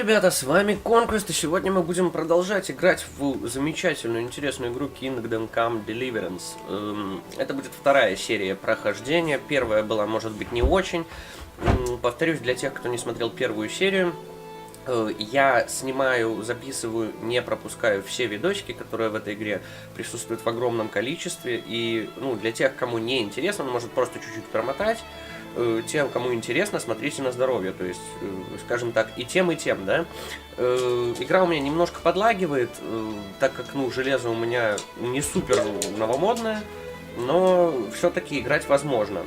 ребята, с вами Conquest, и сегодня мы будем продолжать играть в замечательную, интересную игру Kingdom Come Deliverance. Это будет вторая серия прохождения, первая была, может быть, не очень. Повторюсь, для тех, кто не смотрел первую серию, я снимаю, записываю, не пропускаю все видосики, которые в этой игре присутствуют в огромном количестве. И для тех, кому не интересно, он может просто чуть-чуть промотать. Тем, кому интересно, смотрите на здоровье. То есть, скажем так, и тем, да. Игра у меня немножко подлагивает, так как, железо у меня не супер новомодное, но все-таки играть возможно.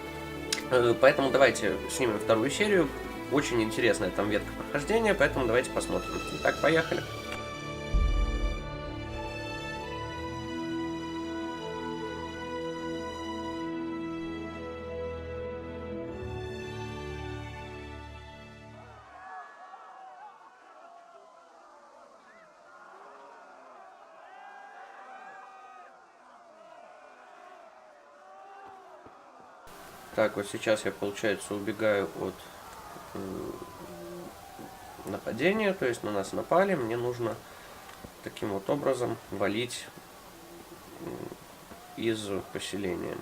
Поэтому давайте снимем вторую серию. Очень интересная там ветка прохождения, поэтому давайте посмотрим. Итак, поехали. Так, вот сейчас я, получается, убегаю от нападения, то есть на нас напали, мне нужно таким вот образом валить из поселения.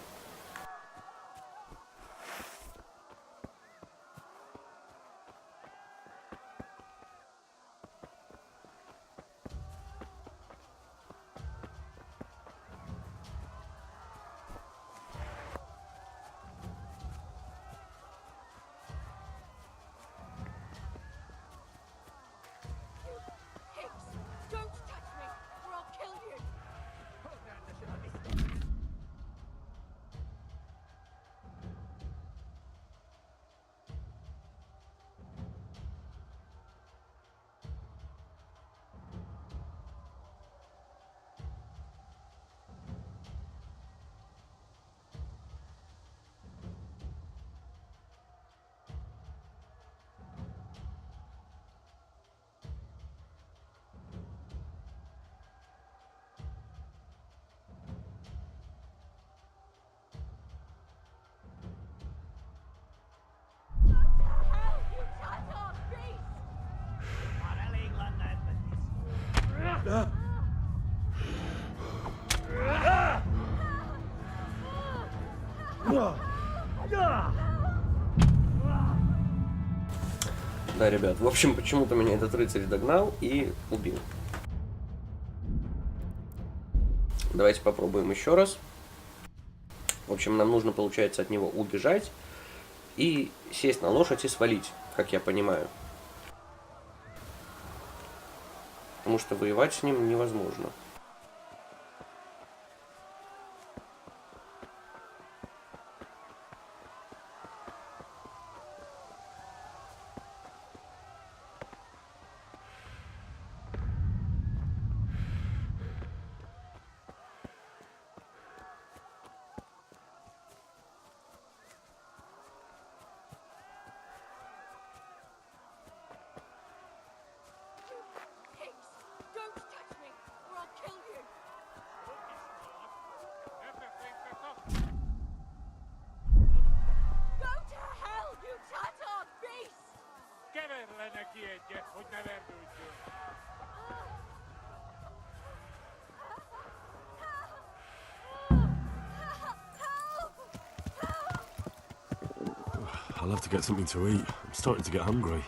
Да, ребят, в общем, почему-то меня этот рыцарь догнал и убил. Давайте попробуем еще раз. В общем, нам нужно, получается, от него убежать и сесть на лошадь и свалить, как я понимаю. Потому что воевать с ним невозможно. I'll have to get something to eat. I'm starting to get hungry.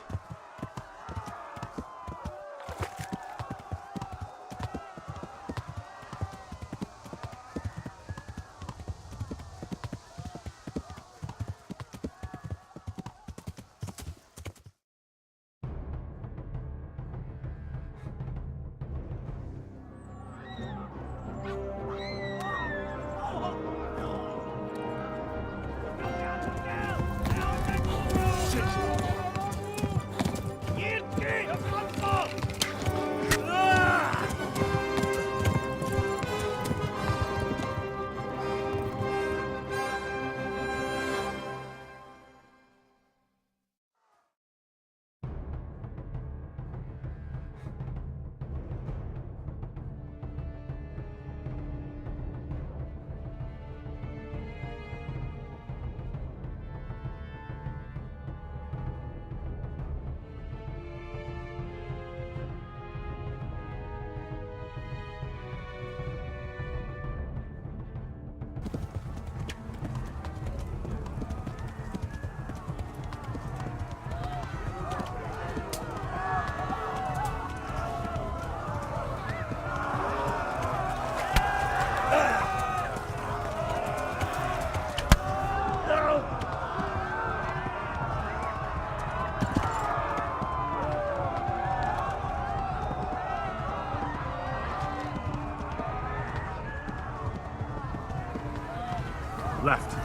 Left.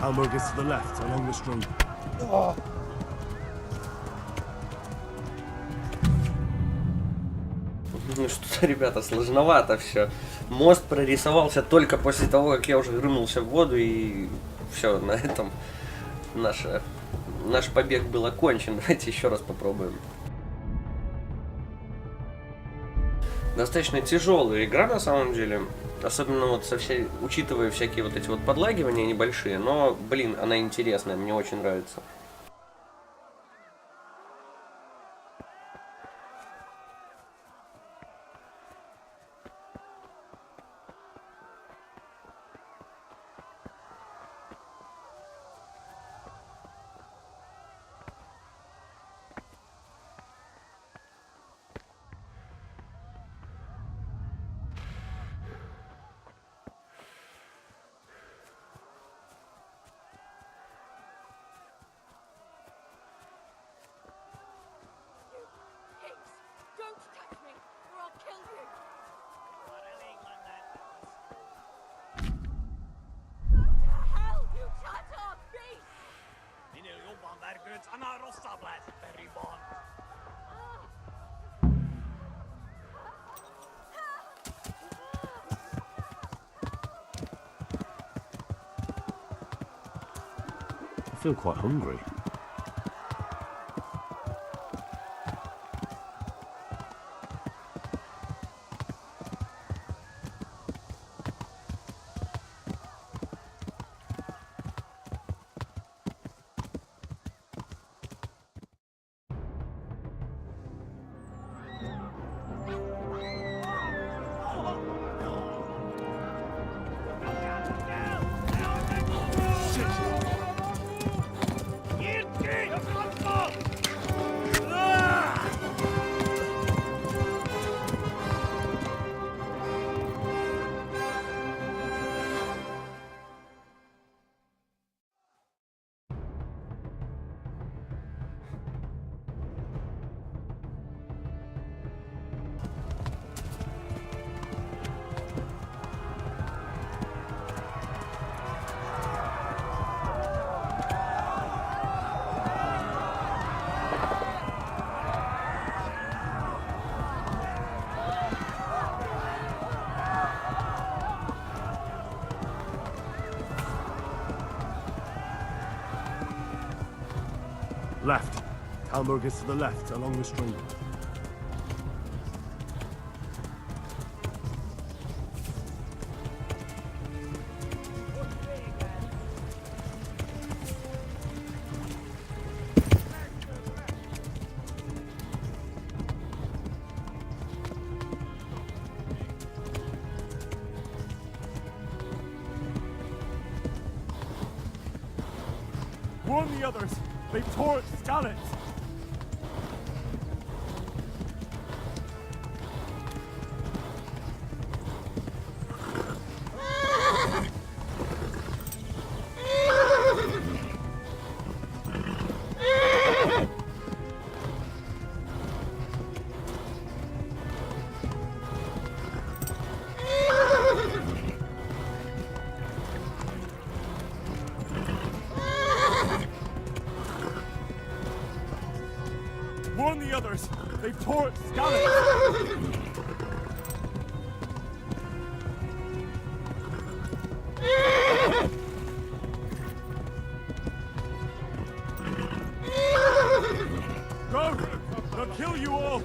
Hamburgers to the left, along the street. Ну что-то, ребята, сложновато все. Мост прорисовался только после того, как я уже рынулся в воду, и все, на этом наш побег был окончен. Давайте еще раз попробуем. Достаточно тяжелая игра на самом деле, особенно вот учитывая всякие вот эти вот подлагивания небольшие, но, блин, она интересная, мне очень нравится. I feel quite hungry. Left. Hamburgers to the left, along the street. Warn the others! They've torched Scarlet! Warn the others! They've torched Scarlet! Go! They'll kill you all!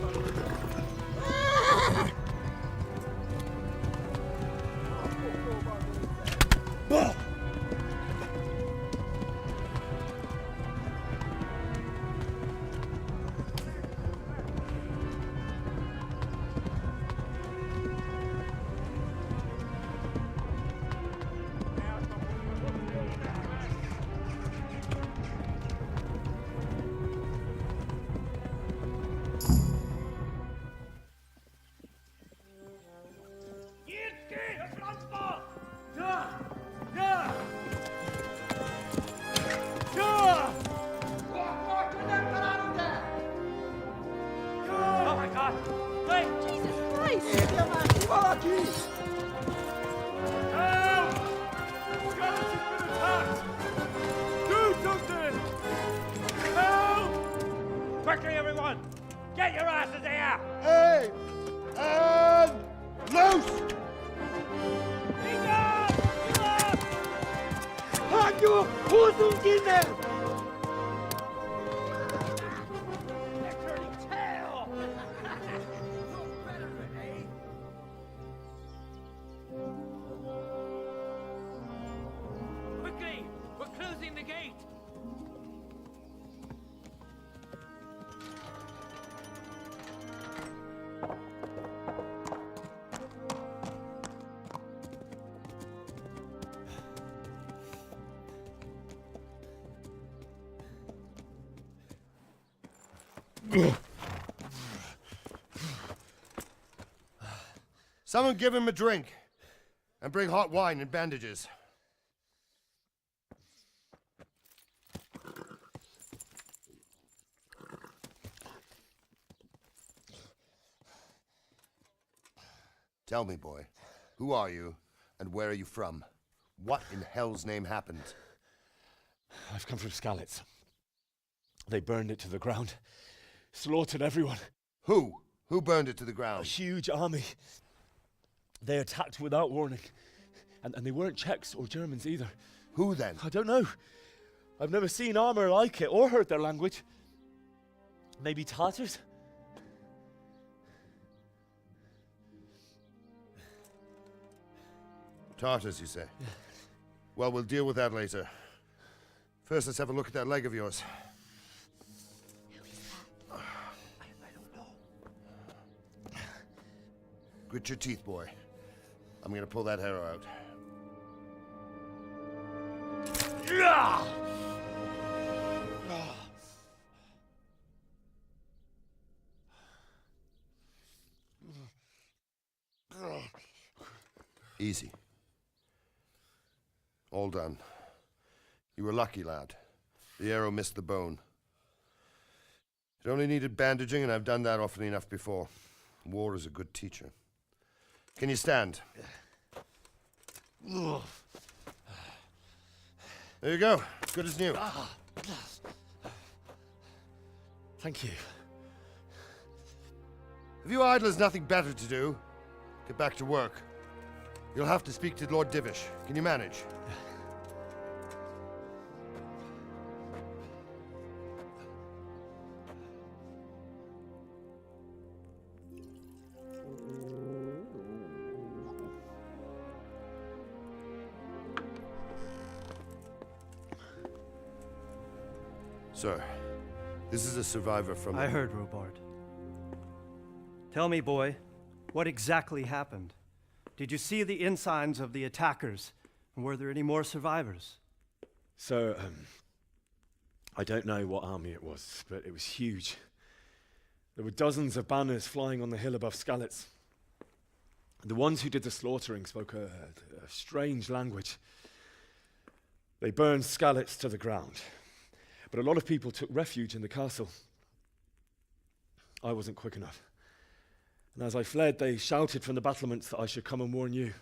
Get your asses here! Hey! And loose! Hanyo! Who's in there? They're turning tail! Quickly! We're closing the gate! Someone give him a drink. And bring hot wine and bandages. Tell me, boy, who are you and where are you from? What in hell's name happened? I've come from Skalitz. They burned it to the ground. Slaughtered everyone. Who? Who burned it to the A ground? huge army. They attacked without warning. And they weren't Czechs or Germans either. Who then? I don't know. I've never seen armor like it or heard their language. Maybe Tatars? Tartars, you say? Well, we'll deal with that later. First, let's have a look at that leg of yours. I don't know. Grit your teeth, boy. I'm gonna pull that arrow out. Easy. All done. You were lucky, lad. The arrow missed the bone. It only needed bandaging, and I've done that often enough before. War is a good teacher. Can you stand? There you go. Good as new. Thank you. If you idlers nothing better to do, get back to work. You'll have to speak to Lord Divish. Can you manage? Sir, this is a survivor from... I heard, Robard. Tell me, boy, what exactly happened? Did you see the ensigns of the attackers? And were there any more survivors? So, I don't know what army it was, but it was huge. There were dozens of banners flying on the hill above Skalitz. The ones who did the slaughtering spoke a strange language. They burned Skalitz to the ground. But a lot of people took refuge in the castle. I wasn't quick enough. And as I fled, they shouted from the battlements that I should come and warn you.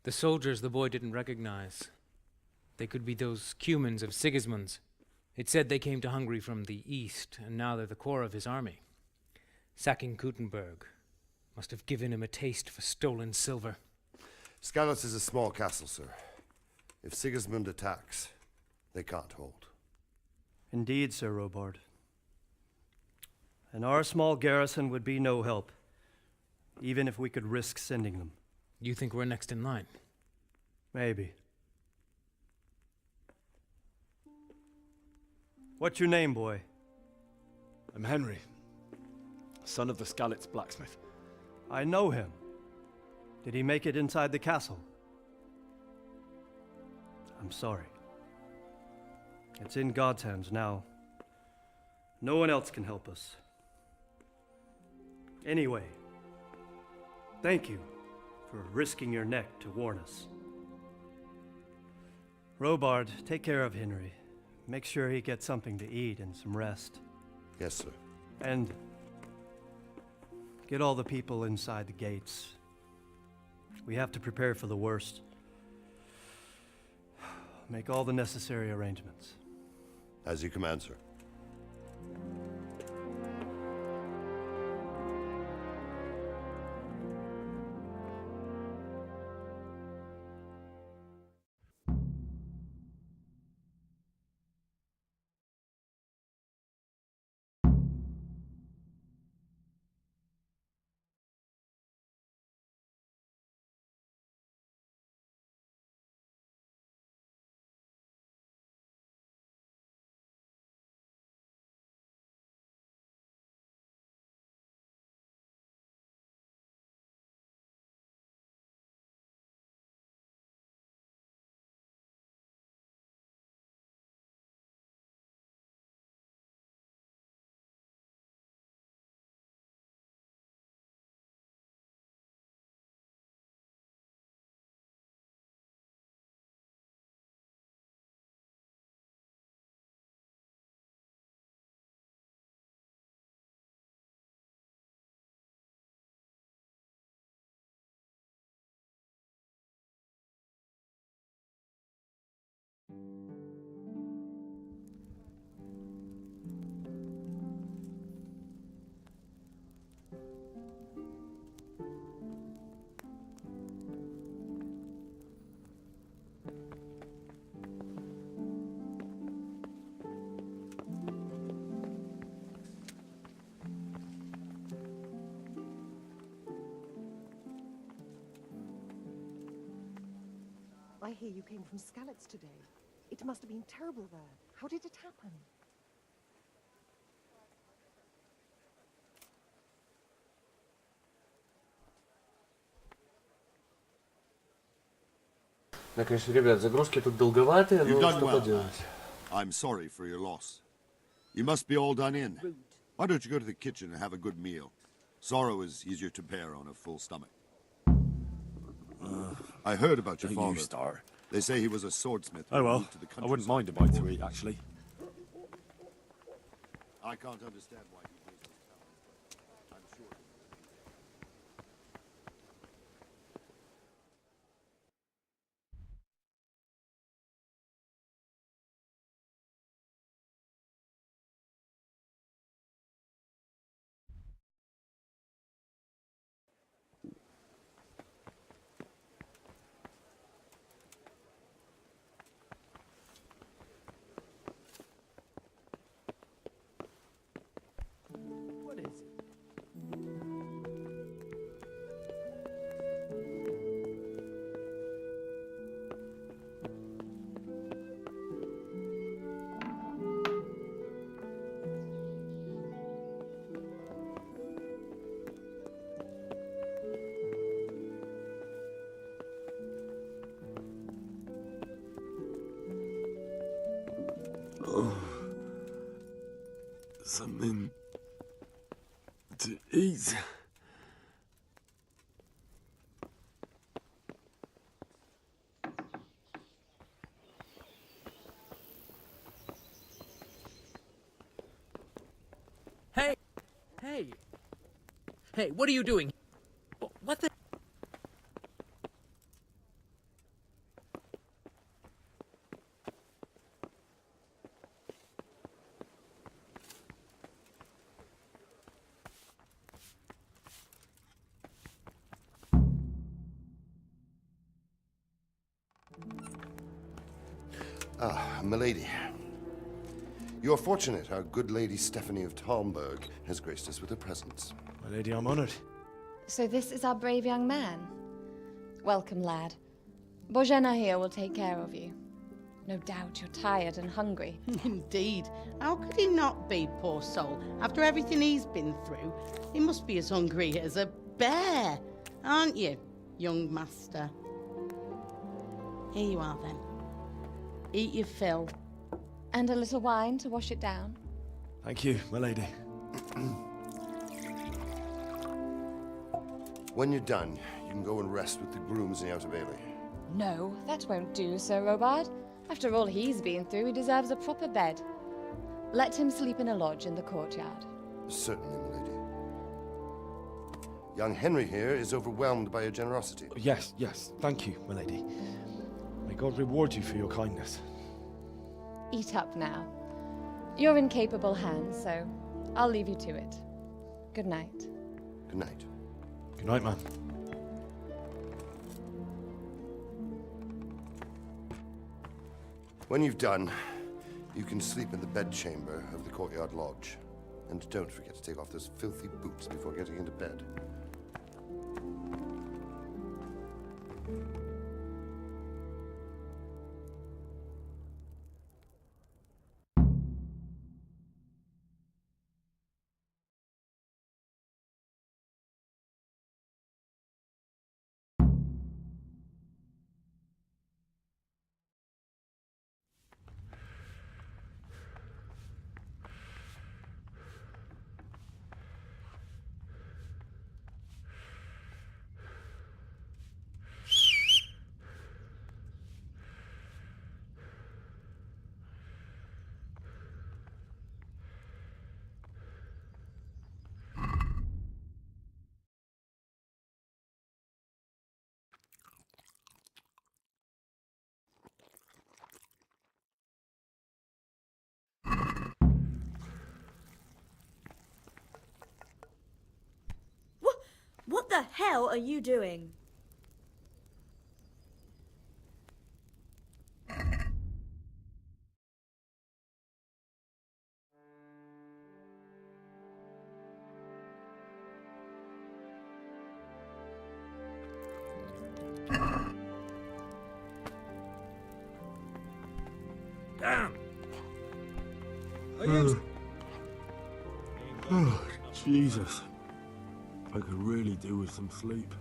The soldiers the boy didn't recognize. They could be those Cumans of Sigismund's. It said they came to Hungary from the east, and now they're the core of his army. Sacking Kuttenberg must have given him a taste for stolen silver. Skalitz is a small castle, sir. If Sigismund attacks, they can't hold. Indeed, Sir Robard. And our small garrison would be no help, even if we could risk sending them. You think we're next in line? Maybe. What's your name, boy? I'm Henry, son of the Skalitz blacksmith. I know him. Did he make it inside the castle? I'm sorry. It's in God's hands now. No one else can help us. Anyway, thank you for risking your neck to warn us. Robard, take care of Henry. Make sure he gets something to eat and some rest. Yes, sir. And get all the people inside the gates. We have to prepare for the worst. Make all the necessary arrangements. As you command, sir. I hear you came from Skalitz today. It must have been terrible there. How did it happen? Да, конечно, ребят, загрузки тут долговатые, You've но done что well. поделать. I'm sorry for your loss. You must be all done in. Why don't you go to the kitchen and have a good meal? Sorrow is easier to bear on a full stomach. I heard about your Don't father. you start. They say he was a swordsmith. Oh who well, moved to the I wouldn't countryside mind a bite to before. eat, actually. I can't understand why he plays those talents, but I'm sure. What is it? Something to eat. Hey! Hey! Hey, what are you doing? What the? Ah, milady. You're fortunate our good lady Stephanie of Talmberg has graced us with her presence. My lady, I'm honored. So this is our brave young man. Welcome, lad. Bozhena here will take care of you. No doubt you're tired and hungry. Indeed. How could he not be, poor soul? After everything he's been through, he must be as hungry as a bear, aren't you, young master? Here you are, then. Eat your fill. And a little wine to wash it down. Thank you, my lady. When you're done, you can go and rest with the grooms in the Outer Bailey. No, that won't do, Sir Robard. After all he's been through, he deserves a proper bed. Let him sleep in a lodge in the courtyard. Certainly, milady. Young Henry here is overwhelmed by your generosity. Yes, yes, thank you, my lady. May God reward you for your kindness. Eat up now. You're in capable hands, so I'll leave you to it. Good night. Good night. Good night, man. When you've done, you can sleep in the bedchamber of the courtyard lodge. And don't forget to take off those filthy boots before getting into bed. What the hell are you doing? Damn! Oh, Jesus. I could really do with some sleep.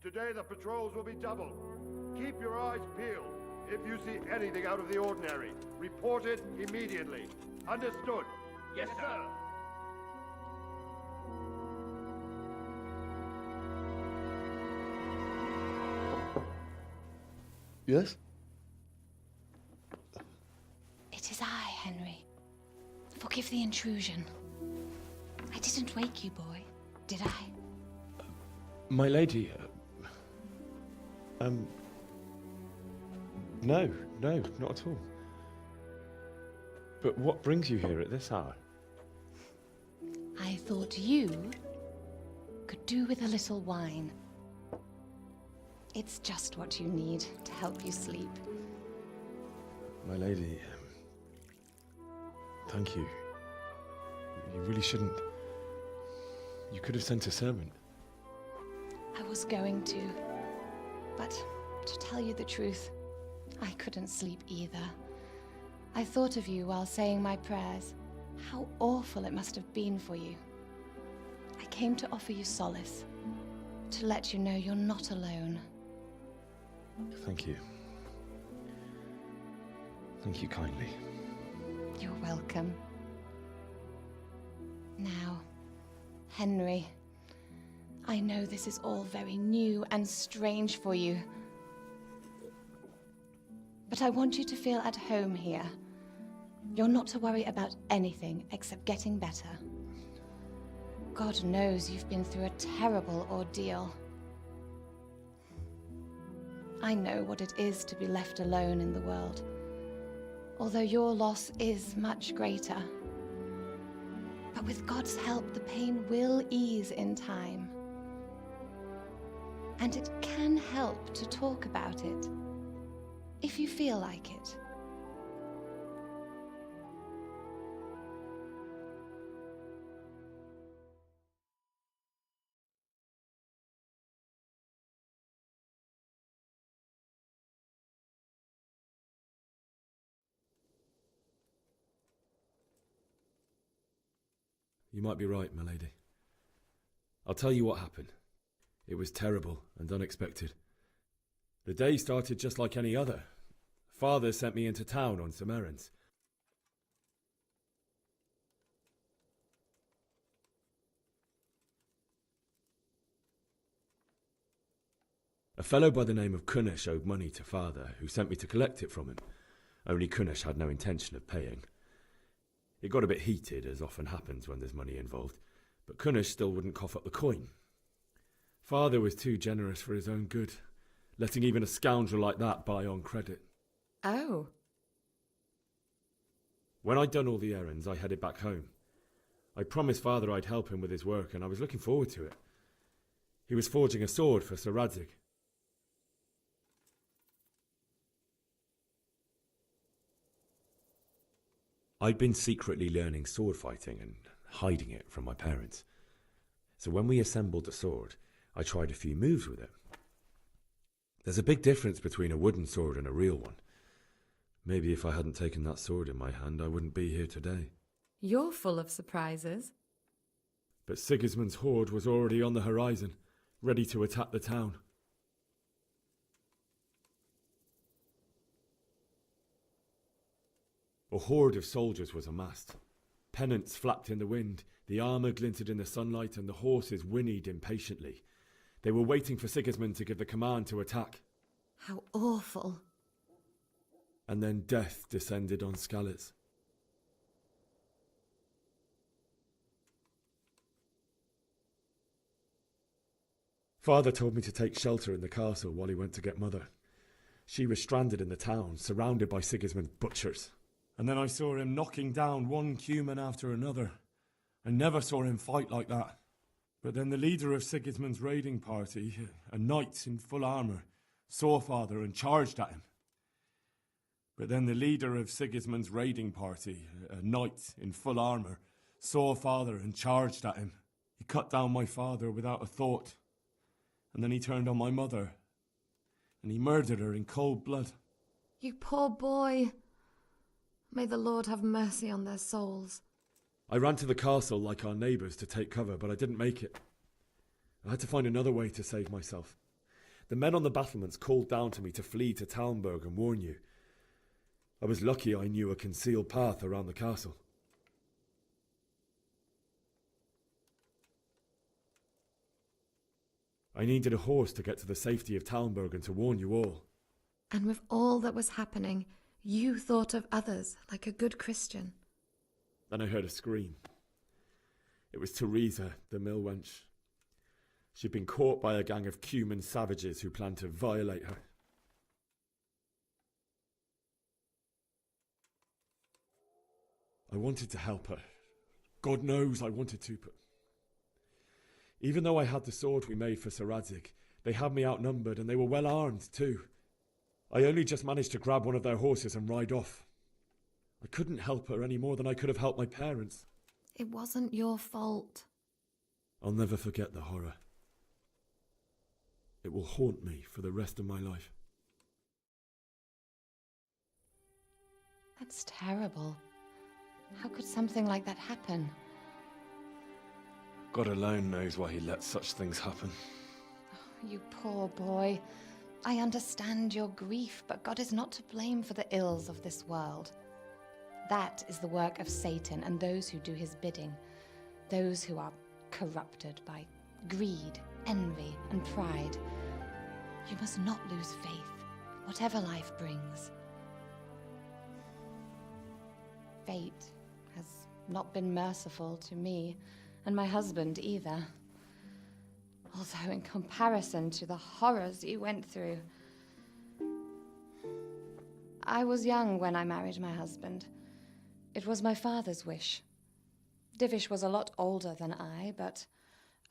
Today the patrols will be doubled. Keep your eyes peeled. If you see anything out of the ordinary, report it immediately. Understood? Yes, sir. Yes? It is I, Henry. Forgive the intrusion. I didn't wake you, boy, did I? My lady, no, not at all. But what brings you here at this hour? I thought you could do with a little wine. It's just what you need to help you sleep. My lady, thank you. You really shouldn't. You could have sent a servant. I was going to, but to tell you the truth, I couldn't sleep either. I thought of you while saying my prayers. How awful it must have been for you. I came to offer you solace, to let you know you're not alone. Thank you. Thank you kindly. You're welcome. Now, Henry, I know this is all very new and strange for you. But I want you to feel at home here. You're not to worry about anything except getting better. God knows you've been through a terrible ordeal. I know what it is to be left alone in the world, although your loss is much greater. But with God's help, the pain will ease in time. And it can help to talk about it, if you feel like it. You might be right, my lady. I'll tell you what happened. It was terrible and unexpected. The day started just like any other. Father sent me into town on some errands. A fellow by the name of Kunnish owed money to Father, who sent me to collect it from him. Only Kunnish had no intention of paying. It got a bit heated, as often happens when there's money involved, but Kunnish still wouldn't cough up the coin. Father was too generous for his own good, letting even a scoundrel like that buy on credit. Oh. When I'd done all the errands, I headed back home. I promised Father I'd help him with his work, and I was looking forward to it. He was forging a sword for Sir Radzig. I'd been secretly learning sword fighting and hiding it from my parents. So when we assembled the sword, I tried a few moves with it. There's a big difference between a wooden sword and a real one. Maybe if I hadn't taken that sword in my hand, I wouldn't be here today. You're full of surprises. But Sigismund's horde was already on the horizon, ready to attack the town. A horde of soldiers was amassed. Pennants flapped in the wind, the armour glinted in the sunlight, and the horses whinnied impatiently. They were waiting for Sigismund to give the command to attack. How awful. And then death descended on Skalitz. Father told me to take shelter in the castle while he went to get Mother. She was stranded in the town, surrounded by Sigismund's butchers. And then I saw him knocking down one Cuman after another. I never saw him fight like that. But then the leader of Sigismund's raiding party, a knight in full armour, saw Father and charged at him. But then the leader of Sigismund's raiding party, a knight in full armour, saw Father and charged at him. He cut down my father without a thought. And then he turned on my mother. And he murdered her in cold blood. You poor boy. May the Lord have mercy on their souls. I ran to the castle like our neighbours to take cover, but I didn't make it. I had to find another way to save myself. The men on the battlements called down to me to flee to Talmberg and warn you. I was lucky I knew a concealed path around the castle. I needed a horse to get to the safety of Talmberg and to warn you all. And with all that was happening, you thought of others like a good Christian. Then I heard a scream. It was Teresa, the mill wench. She'd been caught by a gang of Cuman savages who planned to violate her. I wanted to help her. God knows I wanted to, but even though I had the sword we made for Sir Radzig, they had me outnumbered and they were well armed too. I only just managed to grab one of their horses and ride off. I couldn't help her any more than I could have helped my parents. It wasn't your fault. I'll never forget the horror. It will haunt me for the rest of my life. That's terrible. How could something like that happen? God alone knows why he lets such things happen. Oh, you poor boy. I understand your grief, but God is not to blame for the ills of this world. That is the work of Satan and those who do his bidding, those who are corrupted by greed, envy, and pride. You must not lose faith, whatever life brings. Fate has not been merciful to me, and my husband either. Although in comparison to the horrors you went through. I was young when I married my husband. It was my father's wish. Divish was a lot older than I, but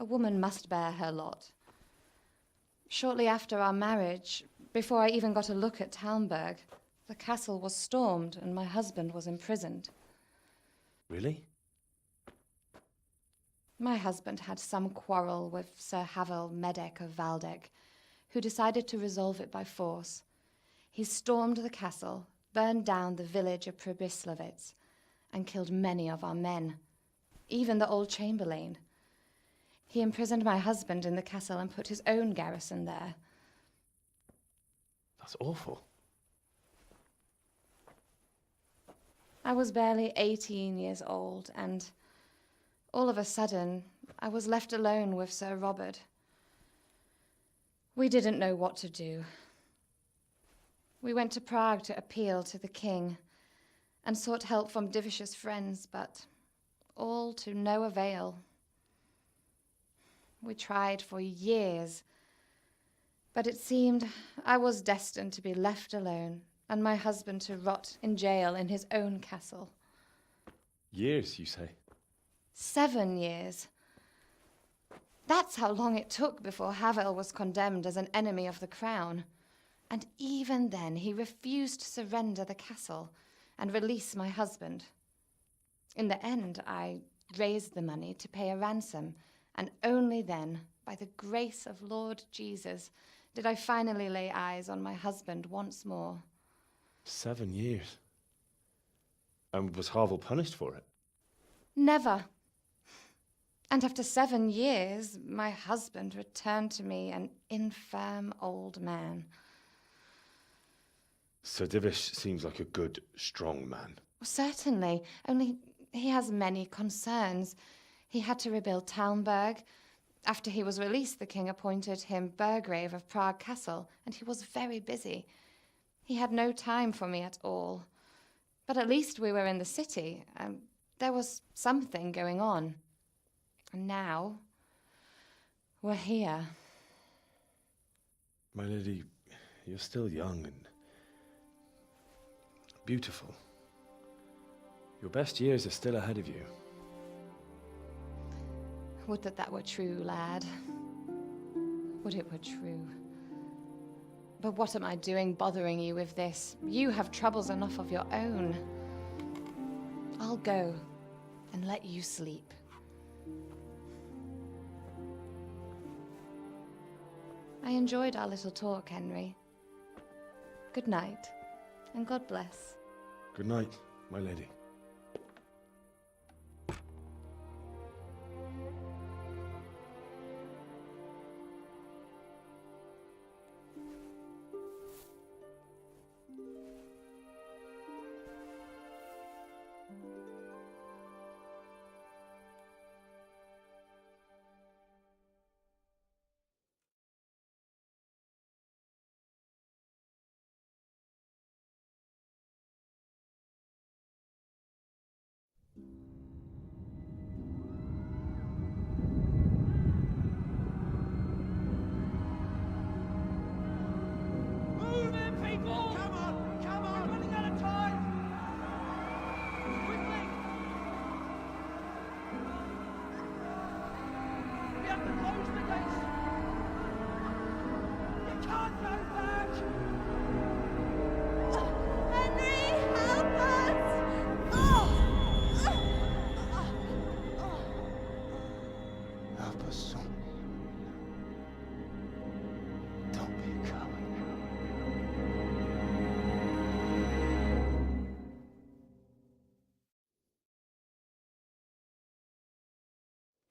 a woman must bear her lot. Shortly after our marriage, before I even got a look at Talmberg, the castle was stormed and my husband was imprisoned. Really? My husband had some quarrel with Sir Havel Medek of Valdek, who decided to resolve it by force. He stormed the castle, burned down the village of Pribyslavitz, and killed many of our men, even the old chamberlain. He imprisoned my husband in the castle and put his own garrison there. That's awful. I was barely 18 years old, and all of a sudden, I was left alone with Sir Robert. We didn't know what to do. We went to Prague to appeal to the king and sought help from Divish's friends, but all to no avail. We tried for years, but it seemed I was destined to be left alone and my husband to rot in jail in his own castle. Years, you say? 7 years. That's how long it took before Havel was condemned as an enemy of the crown. And even then he refused to surrender the castle and release my husband. In the end, I raised the money to pay a ransom, and only then, by the grace of Lord Jesus, did I finally lay eyes on my husband once more. 7 years. And was Harville punished for it? Never. And after 7 years, my husband returned to me an infirm old man. Sir Divish seems like a good, strong man. Certainly, only he has many concerns. He had to rebuild Talmberg. After he was released, the king appointed him Burgrave of Prague Castle, and he was very busy. He had no time for me at all. But at least we were in the city, and there was something going on. And now, we're here. My lady, you're still young and beautiful. Your best years are still ahead of you. Would that that were true, lad. Would it were true. But what am I doing bothering you with this? You have troubles enough of your own. I'll go and let you sleep. I enjoyed our little talk, Henry. Good night, and God bless. Good night, my lady. Move in, people! Come on, come on! We're running out of time! Quickly! We have to close the gates! You can't go back! Henry, help us! Help us, son. Don't be a coward.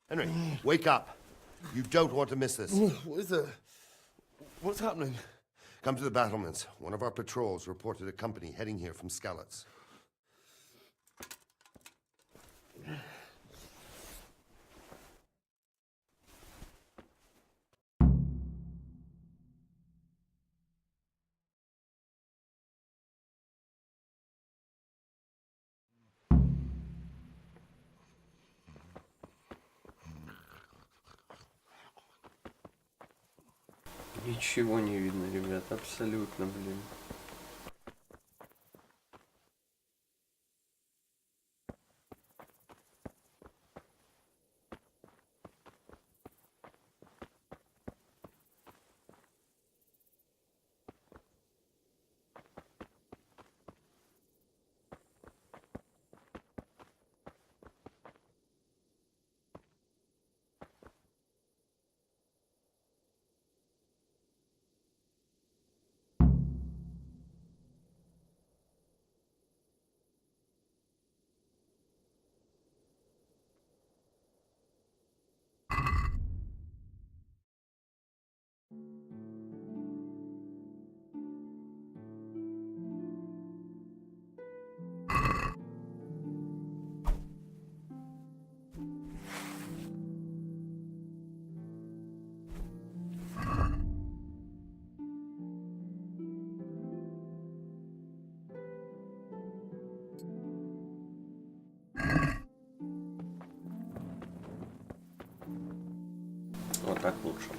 Henry, wake up. You don't want to miss this. What is it? What's happening? Come to the battlements. One of our patrols reported a company heading here from Skalitz. Ничего не видно, ребят, абсолютно, блин. Вот так лучше.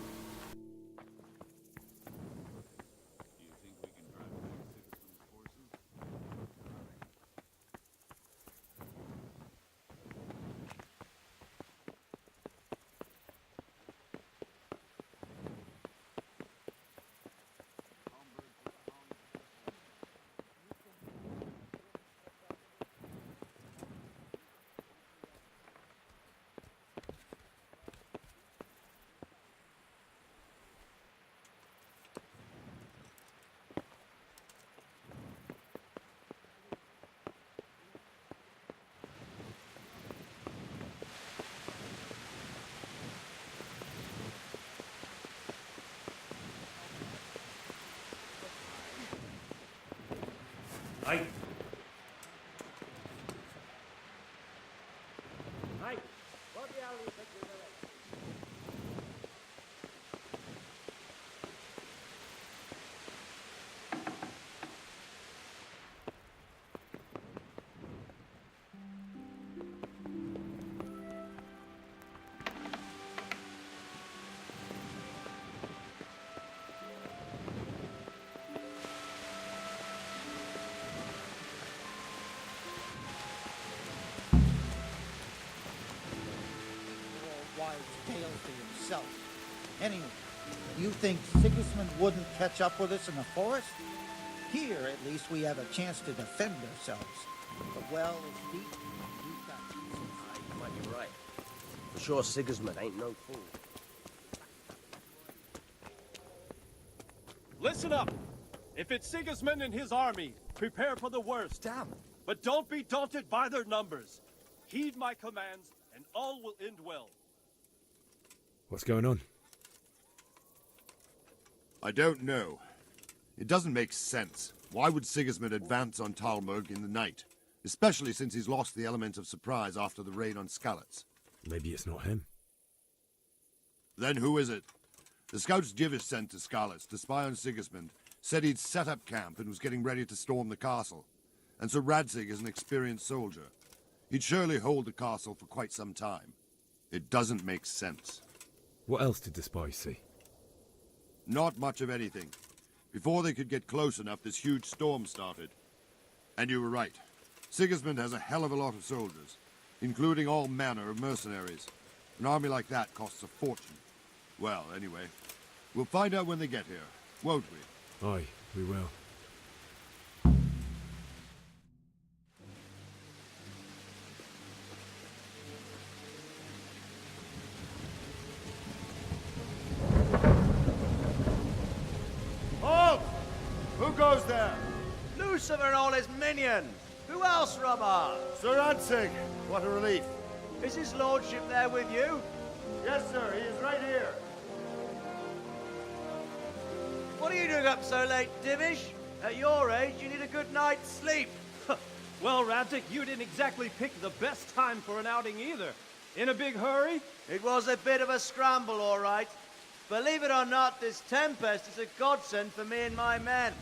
Aye. Aye. What the hell do you think you're doing? Wives' tale for yourself. Anyway, you think Sigismund wouldn't catch up with us in the forest? Here, at least, we have a chance to defend ourselves. The well is deep, and we've got reasons. You might be right. For sure, Sigismund ain't no fool. Listen up! If it's Sigismund and his army, prepare for the worst. Damn. But don't be daunted by their numbers. Heed my commands, and all will end well. What's going on? I don't know. It doesn't make sense. Why would Sigismund advance on Talmberg in the night? Especially since he's lost the element of surprise after the raid on Skalitz. Maybe it's not him. Then who is it? The scouts Jivis sent to Skalitz to spy on Sigismund said he'd set up camp and was getting ready to storm the castle. And Sir Radzig is an experienced soldier. He'd surely hold the castle for quite some time. It doesn't make sense. What else did the spies see? Not much of anything. Before they could get close enough, this huge storm started. And you were right. Sigismund has a hell of a lot of soldiers, including all manner of mercenaries. An army like that costs a fortune. Well, anyway, we'll find out when they get here, won't we? Aye, we will. Halt! Who goes there? Lucifer and all his minions. Who else, Robber? Sir Radzig. What a relief. Is his lordship there with you? Yes, sir. He is right here. What are you doing up so late, Divish? At your age, you need a good night's sleep. Well, Radzig, you didn't exactly pick the best time for an outing either. In a big hurry? It was a bit of a scramble, all right. Believe it or not, this tempest is a godsend for me and my men.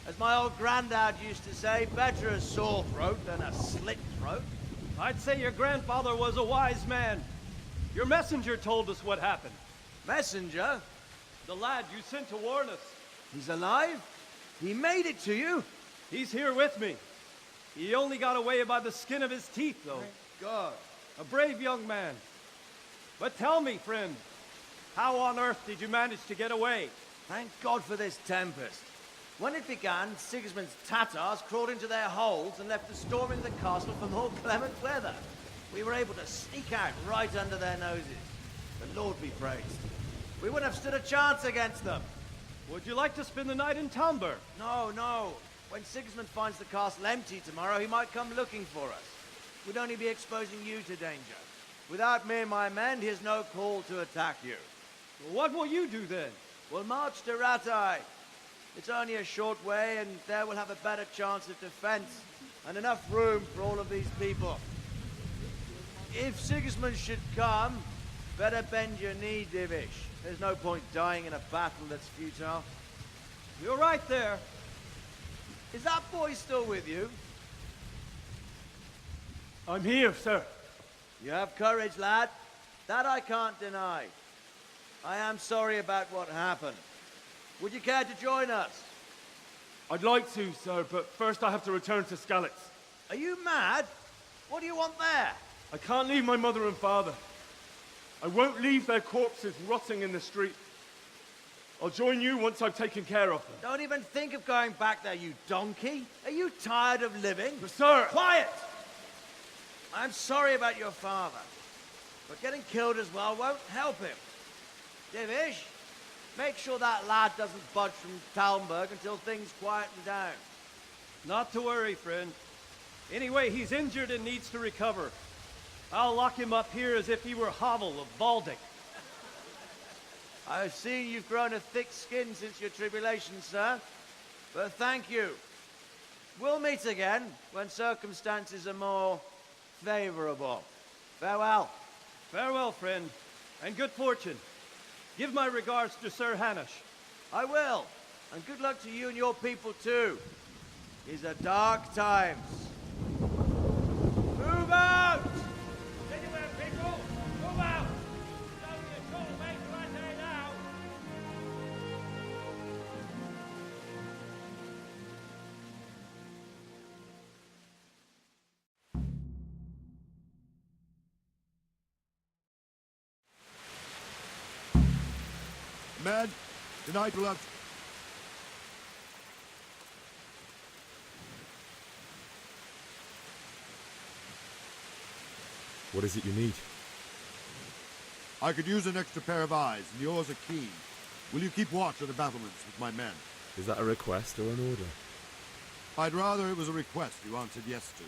As my old granddad used to say, better a sore throat than a slit throat. I'd say your grandfather was a wise man. Your messenger told us what happened. Messenger? The lad you sent to warn us. He's alive? He made it to you? He's here with me. He only got away by the skin of his teeth, though. Thank God. A brave young man. But tell me, friend, how on earth did you manage to get away? Thank God for this tempest. When it began, Sigismund's Tatars crawled into their holes and left us storming the castle for more clement weather. We were able to sneak out right under their noses. The Lord be praised. We wouldn't have stood a chance against them. Would you like to spend the night in Talmberg? No, no. When Sigismund finds the castle empty tomorrow, he might come looking for us. We'd only be exposing you to danger. Without me and my men, he has no call to attack you. What will you do then? We'll march to Ratai. It's only a short way, and there we'll have a better chance of defense and enough room for all of these people. If Sigismund should come, better bend your knee, Divish. There's no point dying in a battle that's futile. You're right there. Is that boy still with you? I'm here, sir. You have courage, lad. That I can't deny. I am sorry about what happened. Would you care to join us? I'd like to, sir, but first I have to return to Skalitz. Are you mad? What do you want there? I can't leave my mother and father. I won't leave their corpses rotting in the street. I'll join you once I've taken care of them. Don't even think of going back there, you donkey. Are you tired of living? But sir! Quiet! I'm sorry about your father, but getting killed as well won't help him. Divish, make sure that lad doesn't budge from Talmberg until things quieten down. Not to worry, friend. Anyway, he's injured and needs to recover. I'll lock him up here as if he were Havel of Baldic. I've seen you've grown a thick skin since your tribulation, sir. But thank you. We'll meet again when circumstances are more favorable. Farewell. Farewell, friend, and good fortune. Give my regards to Sir Hanush. I will, and good luck to you and your people too. These are dark times. Move out! Anywhere, people! Move out! It's only a short way to right there now. Men, tonight we'll have... What is it you need? I could use an extra pair of eyes, and yours are keen. Will you keep watch on the battlements with my men? Is that a request or an order? I'd rather it was a request you answered yes to.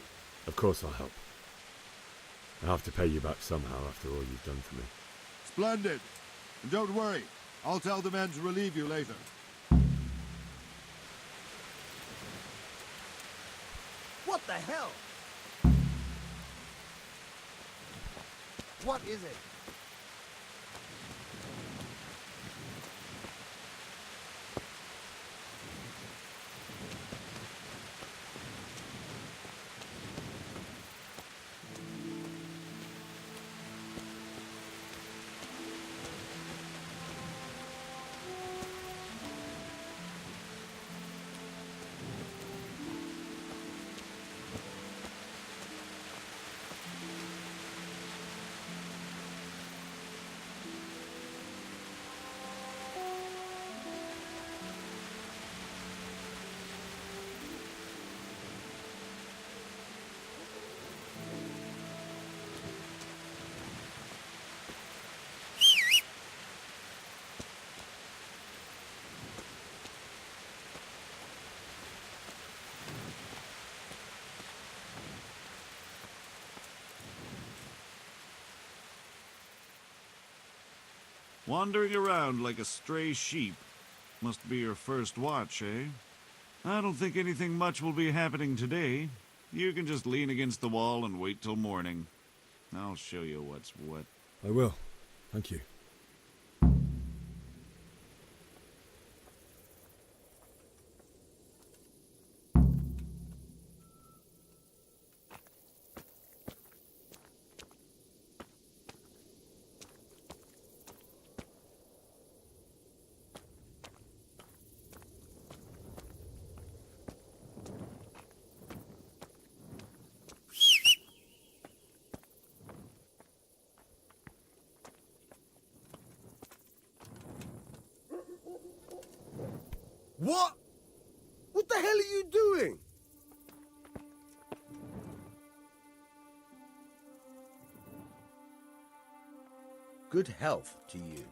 Of course I'll help. I have to pay you back somehow after all you've done for me. Splendid! And don't worry, I'll tell the men to relieve you later. What the hell? What is it? Wandering around like a stray sheep. Must be your first watch, eh? I don't think anything much will be happening today. You can just lean against the wall and wait till morning. I'll show you what's what. I will. Thank you. What? What the hell are you doing? Good health to you.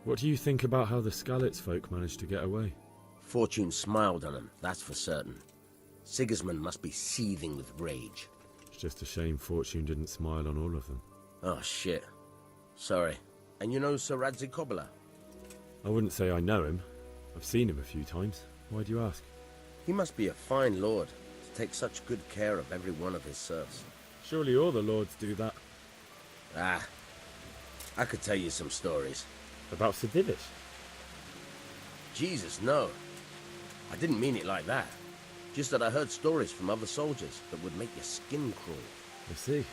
What do you think about how the Skalitz folk managed to get away? Fortune smiled on him, that's for certain. Sigismund must be seething with rage. It's just a shame Fortune didn't smile on all of them. Oh, shit. Sorry. And you know Sir Radzikobila? I wouldn't say I know him. I've seen him a few times. Why do you ask? He must be a fine lord to take such good care of every one of his serfs. Surely all the lords do that. Ah, I could tell you some stories. About Sedivish? Jesus, no. I didn't mean it like that. Just that I heard stories from other soldiers that would make your skin crawl. I see.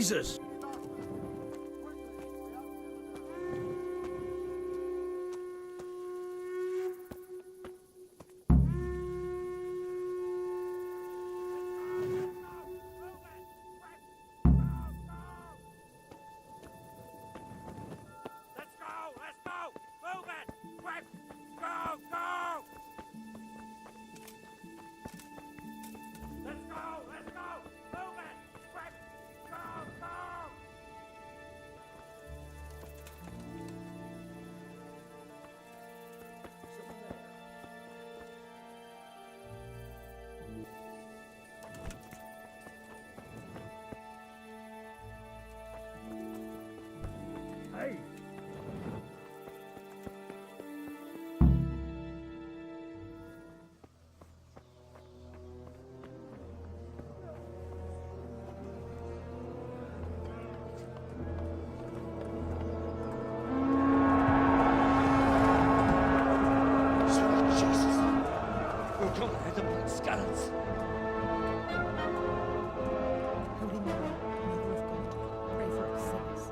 Jesus! Let's go! Let's go! Move it! Quick! Go! Go! Let's go! Let's go! Move it! Quick! Go! Go! Hey! Jesus! We're gonna hit them like scallops. Holy Mary, Mother of God, pray for us sinners.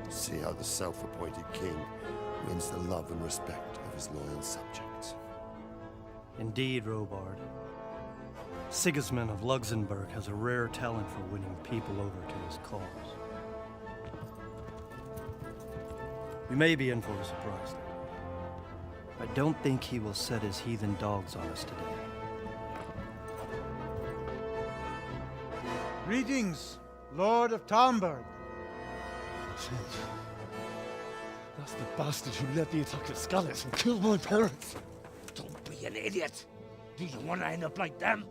See how the self-appointed king wins the love and respect of his loyal subjects. Indeed, Robard. Sigismund of Luxembourg has a rare talent for winning people over to his cause. We may be in for a surprise, though. I don't think he will set his heathen dogs on us today. Greetings, Lord of Talmberg. That's the bastard who led the attack at Skalitz and killed my parents. Don't be an idiot. Do you want to end up like them?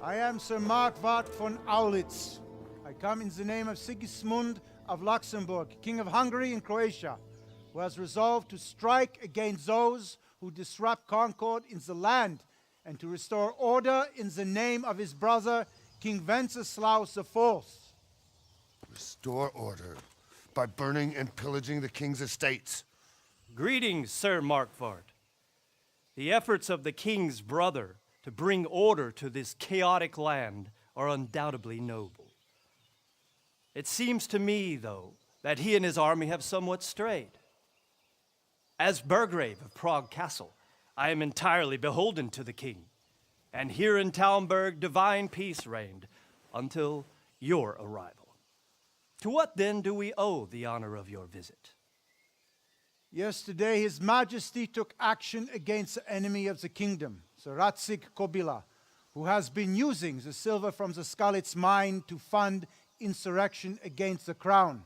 I am Sir Markwart von Aulitz. I come in the name of Sigismund of Luxembourg, King of Hungary and Croatia, who has resolved to strike against those who disrupt concord in the land and to restore order in the name of his brother, King Wenceslaus IV. Restore order by burning and pillaging the king's estates. Greetings, Sir Markwart. The efforts of the king's brother to bring order to this chaotic land are undoubtedly noble. It seems to me, though, that he and his army have somewhat strayed. As Burgrave of Prague Castle, I am entirely beholden to the king, and here in Talmberg divine peace reigned until your arrival. To what then do we owe the honor of your visit? Yesterday, His Majesty took action against the enemy of the kingdom, Sir Radzig Kobyla, who has been using the silver from the Skalitz mine to fund insurrection against the crown.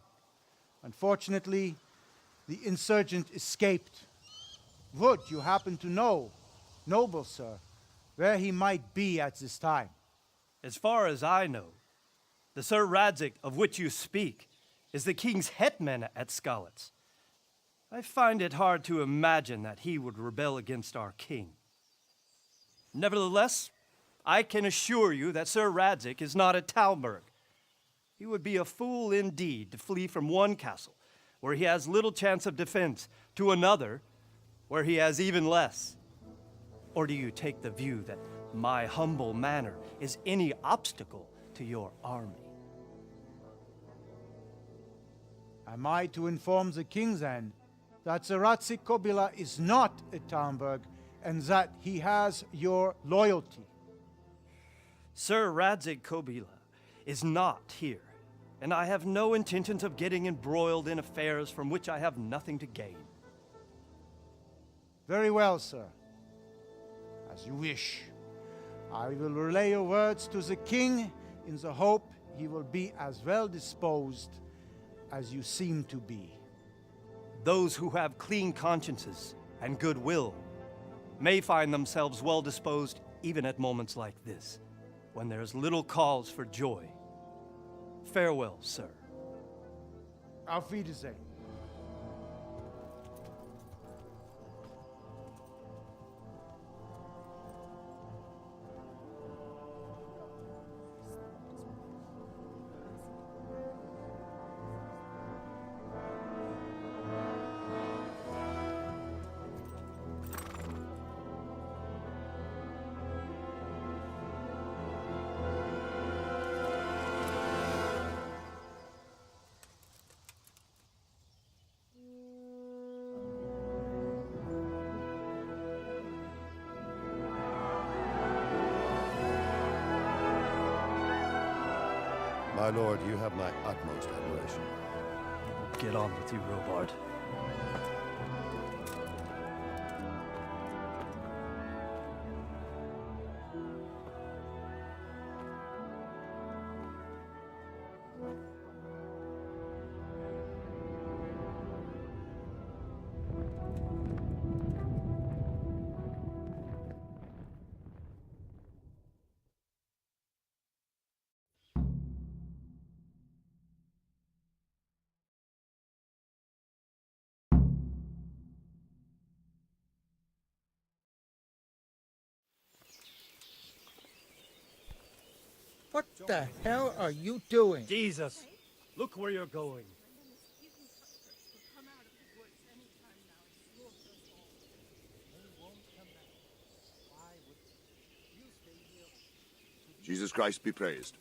Unfortunately, the insurgent escaped. Would you happen to know, noble sir, where he might be at this time? As far as I know, the Sir Radzig of which you speak is the king's hetman at Skalitz. I find it hard to imagine that he would rebel against our king. Nevertheless, I can assure you that Sir Radzig is not at Talmberg. He would be a fool indeed to flee from one castle, where he has little chance of defense, to another, where he has even less. Or do you take the view that my humble manner is any obstacle to your army? Am I to inform the king then that Sir Radzig Kobyla is not at Talmberg and that he has your loyalty? Sir Radzig Kobyla is not here, and I have no intentions of getting embroiled in affairs from which I have nothing to gain. Very well, sir. As you wish. I will relay your words to the king in the hope he will be as well disposed as you seem to be. Those who have clean consciences and goodwill may find themselves well disposed even at moments like this, when there is little cause for joy. Farewell, sir. Auf Wiedersehen. My lord, you have my utmost admiration. Get on with you, Robard. What the hell are you doing? Jesus! Look where you're going. Jesus Christ be praised.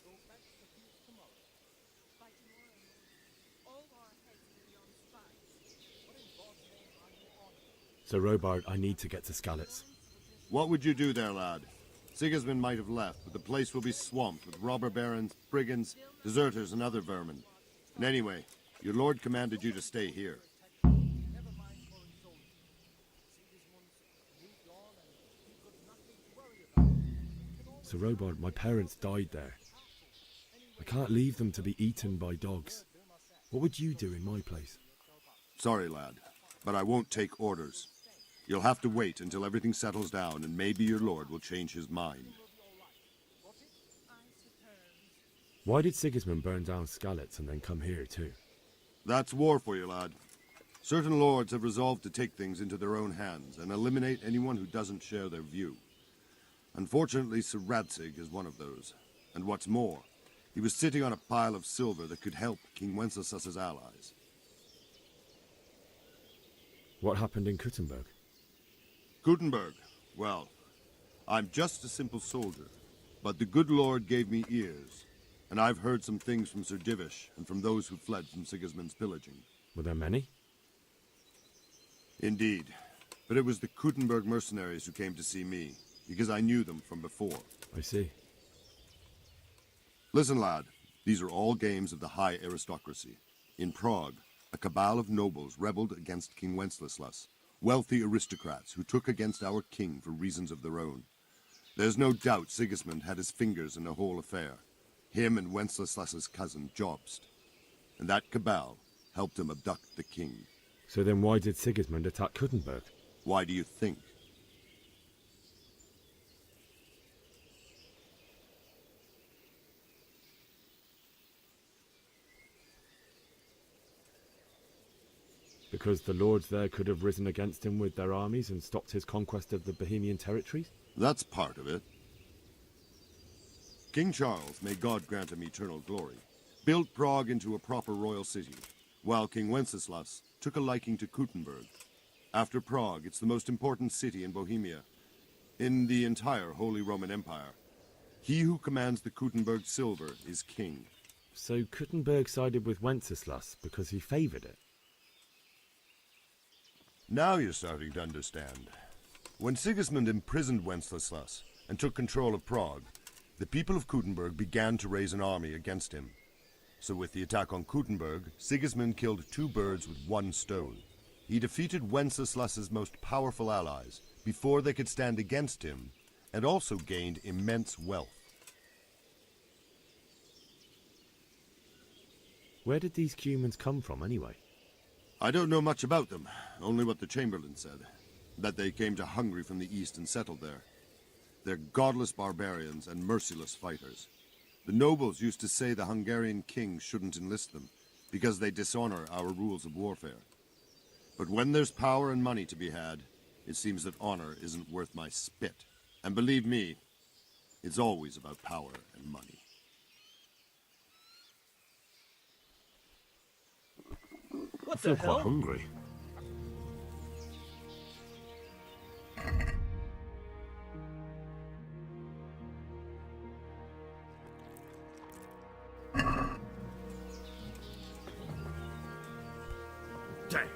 Sir Robard, I need to get to Skalitz. What would you do there, lad? Sigismund might have left, but the place will be swamped with robber barons, brigands, deserters, and other vermin. And anyway, your lord commanded you to stay here. Sir Robard, my parents died there. I can't leave them to be eaten by dogs. What would you do in my place? Sorry, lad, but I won't take orders. You'll have to wait until everything settles down, and maybe your lord will change his mind. Why did Sigismund burn down Skalitz and then come here too? That's war for you, lad. Certain lords have resolved to take things into their own hands and eliminate anyone who doesn't share their view. Unfortunately, Sir Radzig is one of those. And what's more, he was sitting on a pile of silver that could help King Wenceslas's allies. What happened in Kuttenberg? Gutenberg, well, I'm just a simple soldier, but the good Lord gave me ears, and I've heard some things from Sir Divish and from those who fled from Sigismund's pillaging. Were there many? Indeed, but it was the Kuttenberg mercenaries who came to see me, because I knew them from before. I see. Listen, lad, these are all games of the high aristocracy. In Prague, a cabal of nobles rebelled against King Wenceslas, wealthy aristocrats who took against our king for reasons of their own. There's no doubt Sigismund had his fingers in the whole affair. Him and Wenceslas's cousin, Jobst. And that cabal helped him abduct the king. So then why did Sigismund attack Kuttenberg? Why do you think? Because the lords there could have risen against him with their armies and stopped his conquest of the Bohemian territories? That's part of it. King Charles, may God grant him eternal glory, built Prague into a proper royal city, while King Wenceslas took a liking to Kuttenberg. After Prague, it's the most important city in Bohemia, in the entire Holy Roman Empire. He who commands the Kuttenberg silver is king. So Kuttenberg sided with Wenceslas because he favoured it? Now you're starting to understand. When Sigismund imprisoned Wenceslas and took control of Prague, the people of Kuttenberg began to raise an army against him. So with the attack on Kuttenberg, Sigismund killed two birds with one stone. He defeated Wenceslas's most powerful allies before they could stand against him, and also gained immense wealth. Where did these Cumans come from anyway? I don't know much about them, only what the Chamberlain said, that they came to Hungary from the east and settled there. They're godless barbarians and merciless fighters. The nobles used to say the Hungarian king shouldn't enlist them, because they dishonor our rules of warfare. But when there's power and money to be had, it seems that honor isn't worth my spit. And believe me, it's always about power and money. I feel quite hungry. Damn.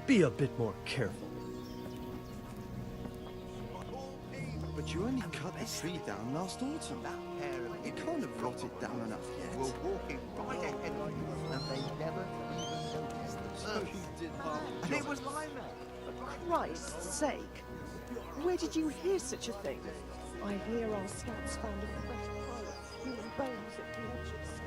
Be a bit more careful. But you only cut the tree down last autumn. It can't have rotted down enough yet. We're walking right ahead of you, and they never even noticed them. So you did half the And job. it was my man. For Christ's sake! Where did you hear such a thing? I hear our scouts found a fresh pile of human bones at the orchard site.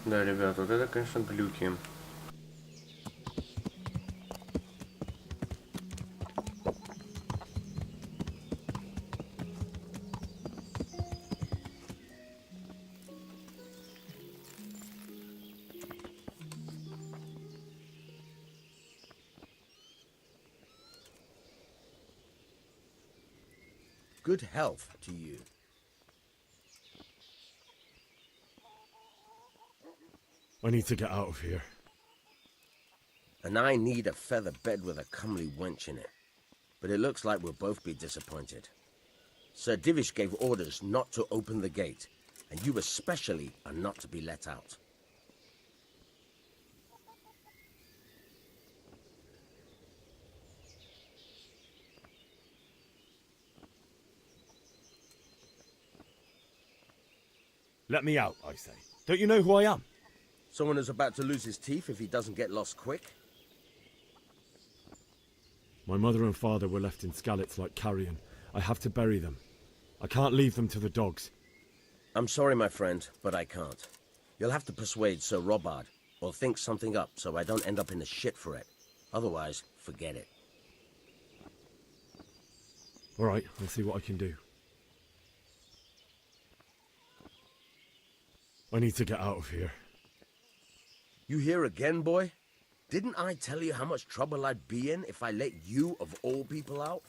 Да, ребят, вот это, конечно, глюки. Good health to you. I need to get out of here. And I need a feather bed with a comely wench in it. But it looks like we'll both be disappointed. Sir Divish gave orders not to open the gate, and you especially are not to be let out. Let me out, I say. Don't you know who I am? Someone who's about to lose his teeth if he doesn't get lost quick? My mother and father were left in Skalitz like carrion. I have to bury them. I can't leave them to the dogs. I'm sorry, my friend, but I can't. You'll have to persuade Sir Robard, or think something up so I don't end up in the shit for it. Otherwise, forget it. All right, I'll see what I can do. I need to get out of here. You here again, boy? Didn't I tell you how much trouble I'd be in if I let you, of all people, out?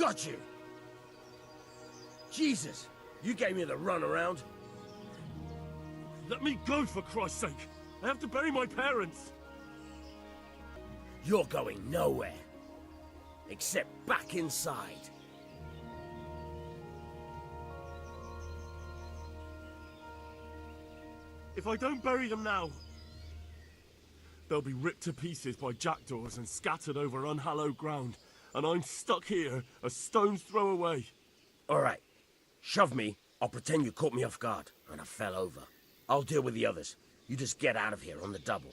got you? Jesus, you gave me the runaround. Let me go, for Christ's sake! I have to bury my parents! You're going nowhere. Except back inside. If I don't bury them now, they'll be ripped to pieces by jackdaws and scattered over unhallowed ground, and I'm stuck here, a stone's throw away. All right. Shove me, I'll pretend you caught me off guard, and I fell over. I'll deal with the others. You just get out of here on the double.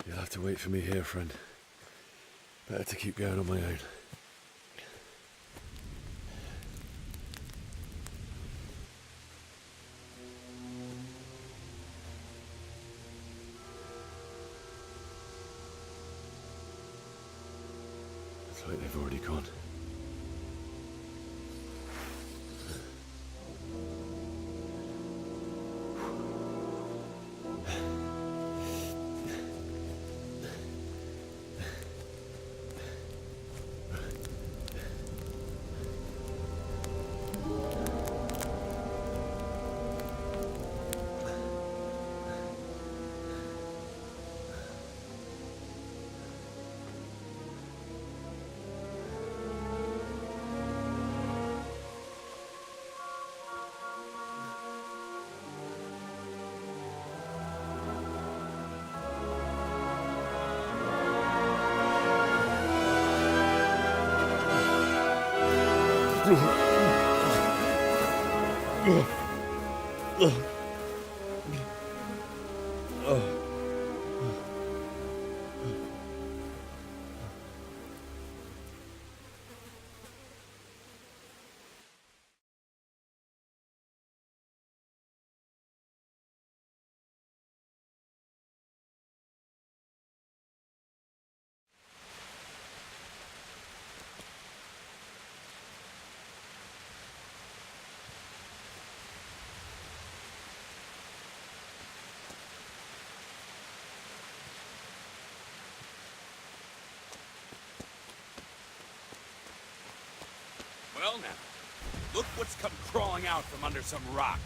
You'll have to wait for me here, friend. Better to keep going on my own. Looks like they've already gone. Well now, look what's come crawling out from under some rock.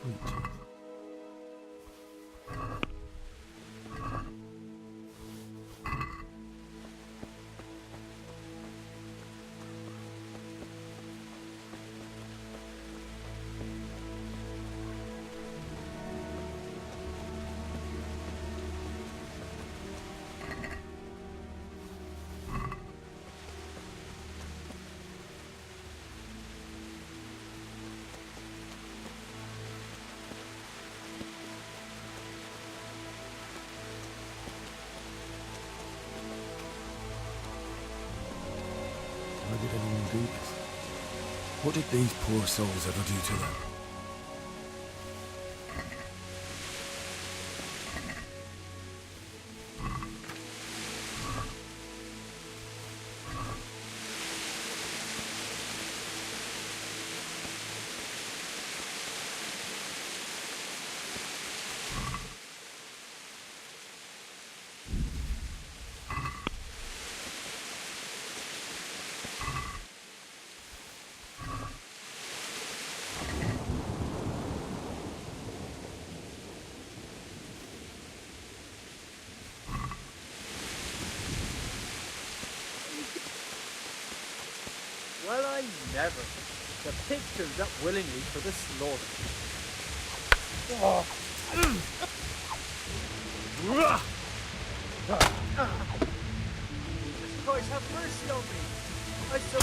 Sweet tooth. Why did anyone do this? What did these poor souls ever do to them? Well, I never. The pig turns up willingly for the slaughter. Jesus Christ, have mercy on me! I so...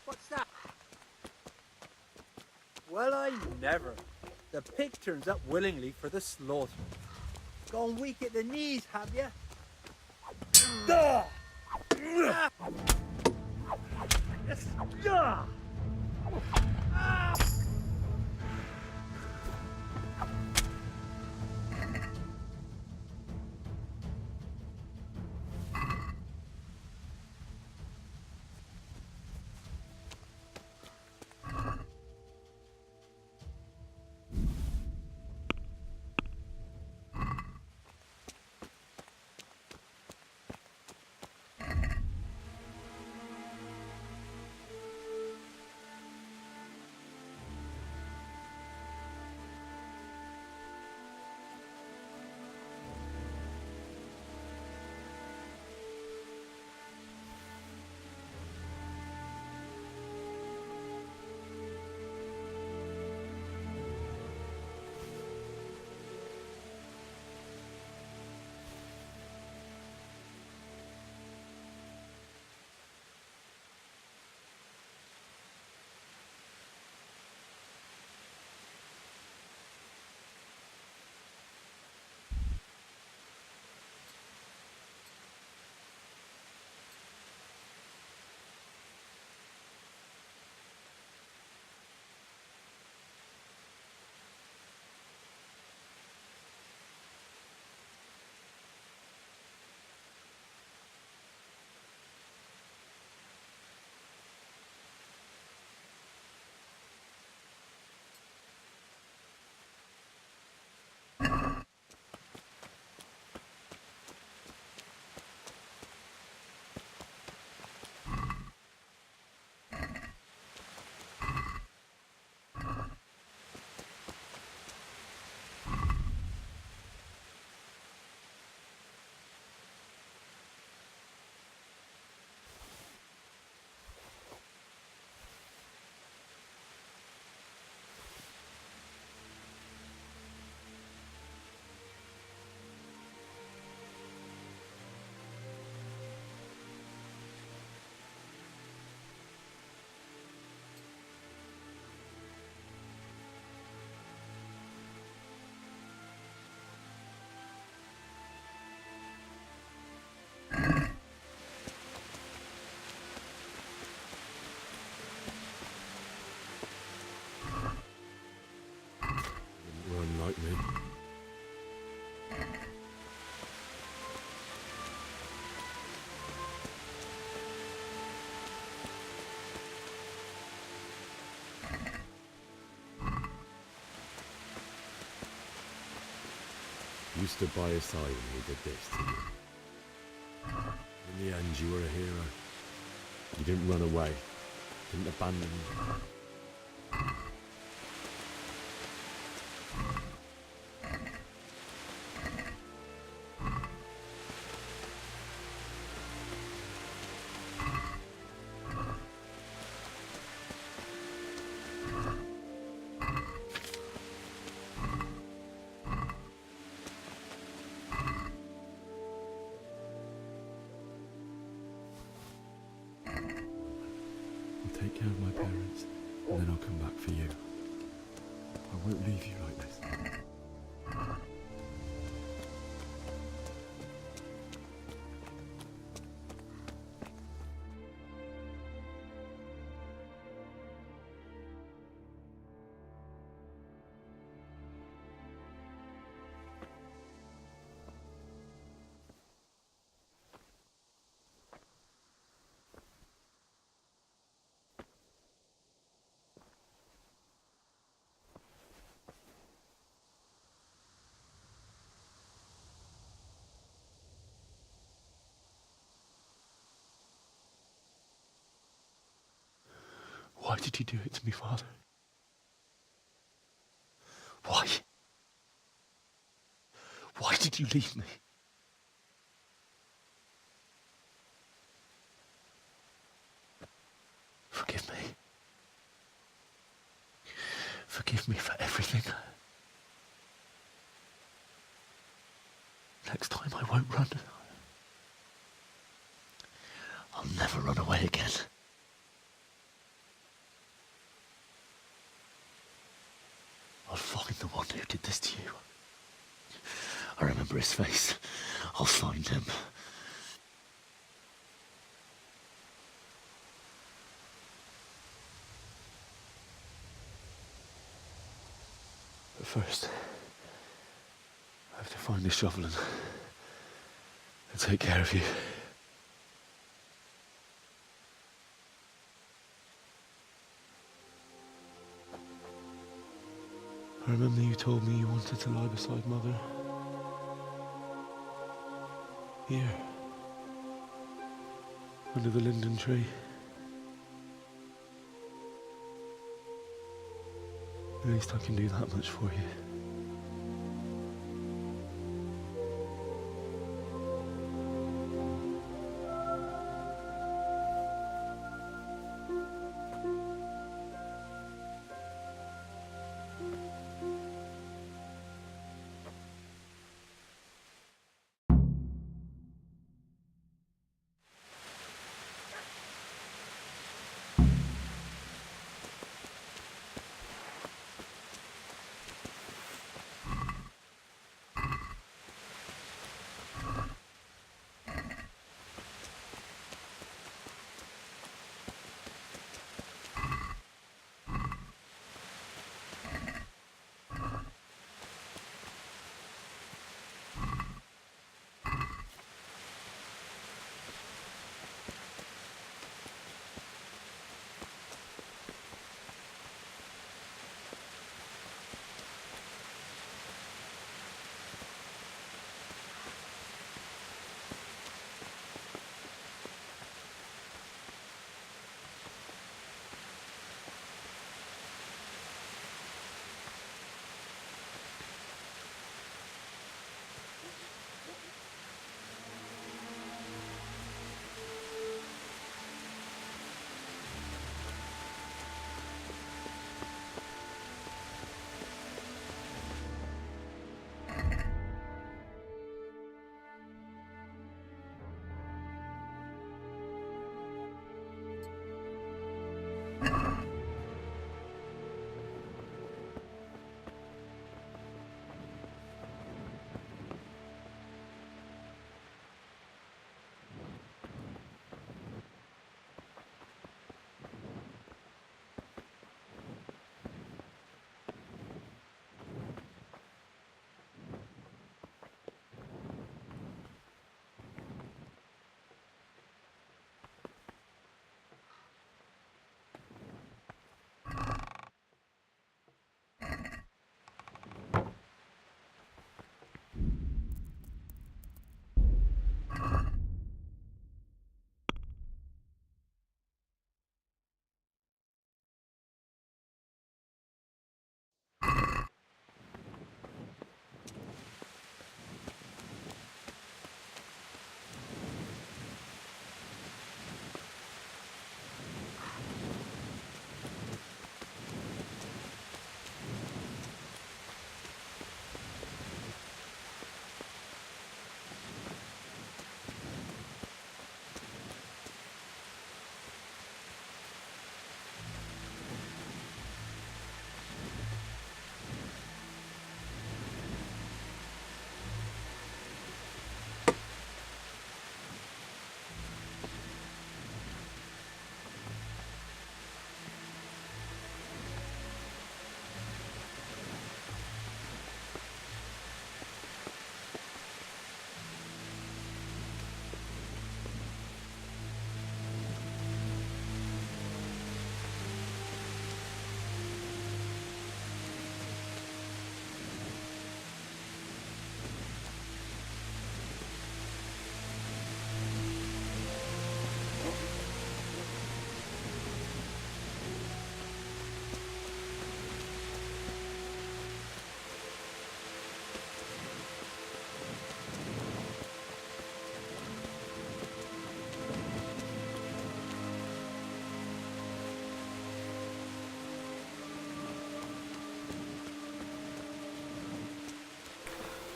What's that? Well, I never. The pig turns up willingly for the slaughter. Gone weak at the knees, have you? were unlike me. You stood by his side when he did this to you. In the end, you were a hero. You didn't run away, didn't abandon me. Take care of my parents, and then I'll come back for you. I won't leave you like this. Why did you do it to me, Father? Why? Why did you leave me? Forgive me. Forgive me for everything. Next time I won't run. I'll never run away again. I'll find the one who did this to you. I remember his face. I'll find him. But first, I have to find a shovel and take care of you. I remember you told me you wanted to lie beside Mother. Here. Under the linden tree. At least I can do that much for you.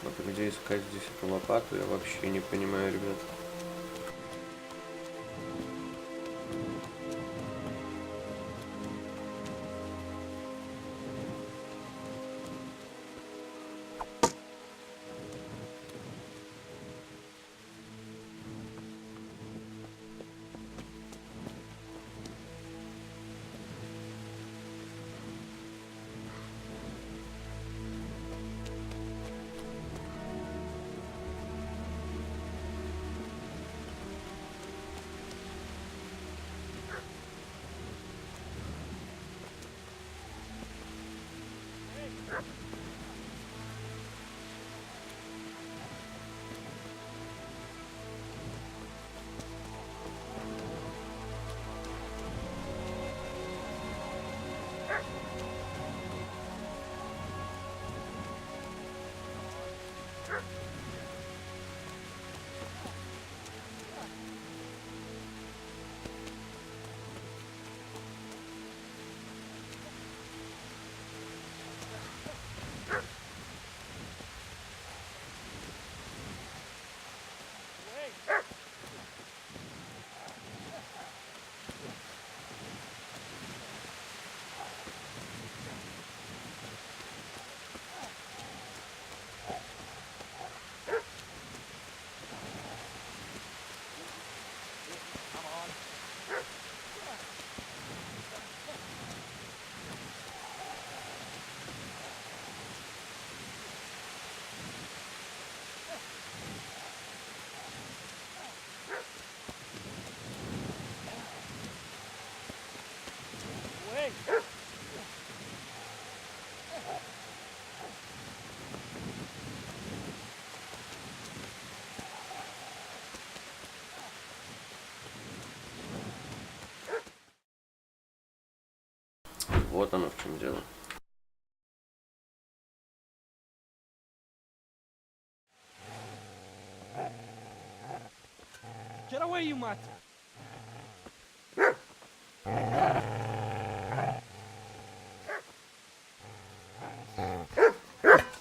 Вот где искать здесь эту лопату, я вообще не понимаю, ребят. Вот оно в чем дело. Get away, you mutt!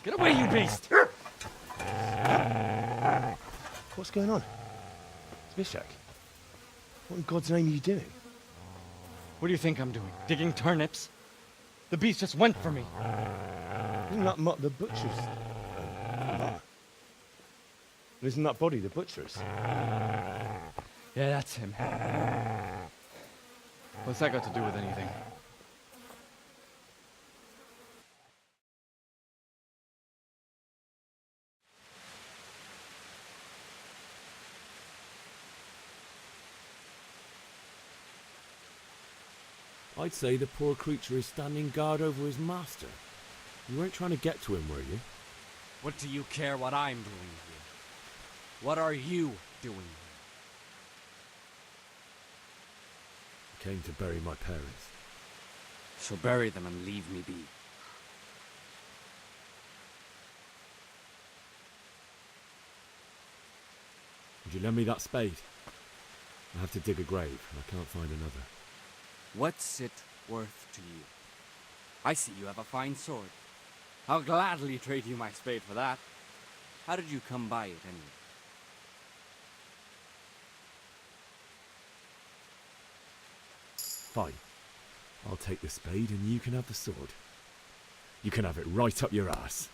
Get away, you beast! What's going on? It's Mishak. What in God's name are you doing? What do you think I'm doing? Digging turnips? The beast just went for me. Isn't that the butcher's? Isn't that body the butcher's? Yeah, that's him. What's that got to do with anything? I'd say the poor creature is standing guard over his master. You weren't trying to get to him, were you? What do you care what I'm doing here? What are you doing here? I came to bury my parents. So bury them and leave me be. Would you lend me that spade? I have to dig a grave, and I can't find another. What's it worth to you? I see you have a fine sword. I'll gladly trade you my spade for that. How did you come by it, anyway? Fine. I'll take the spade and you can have the sword. You can have it right up your ass.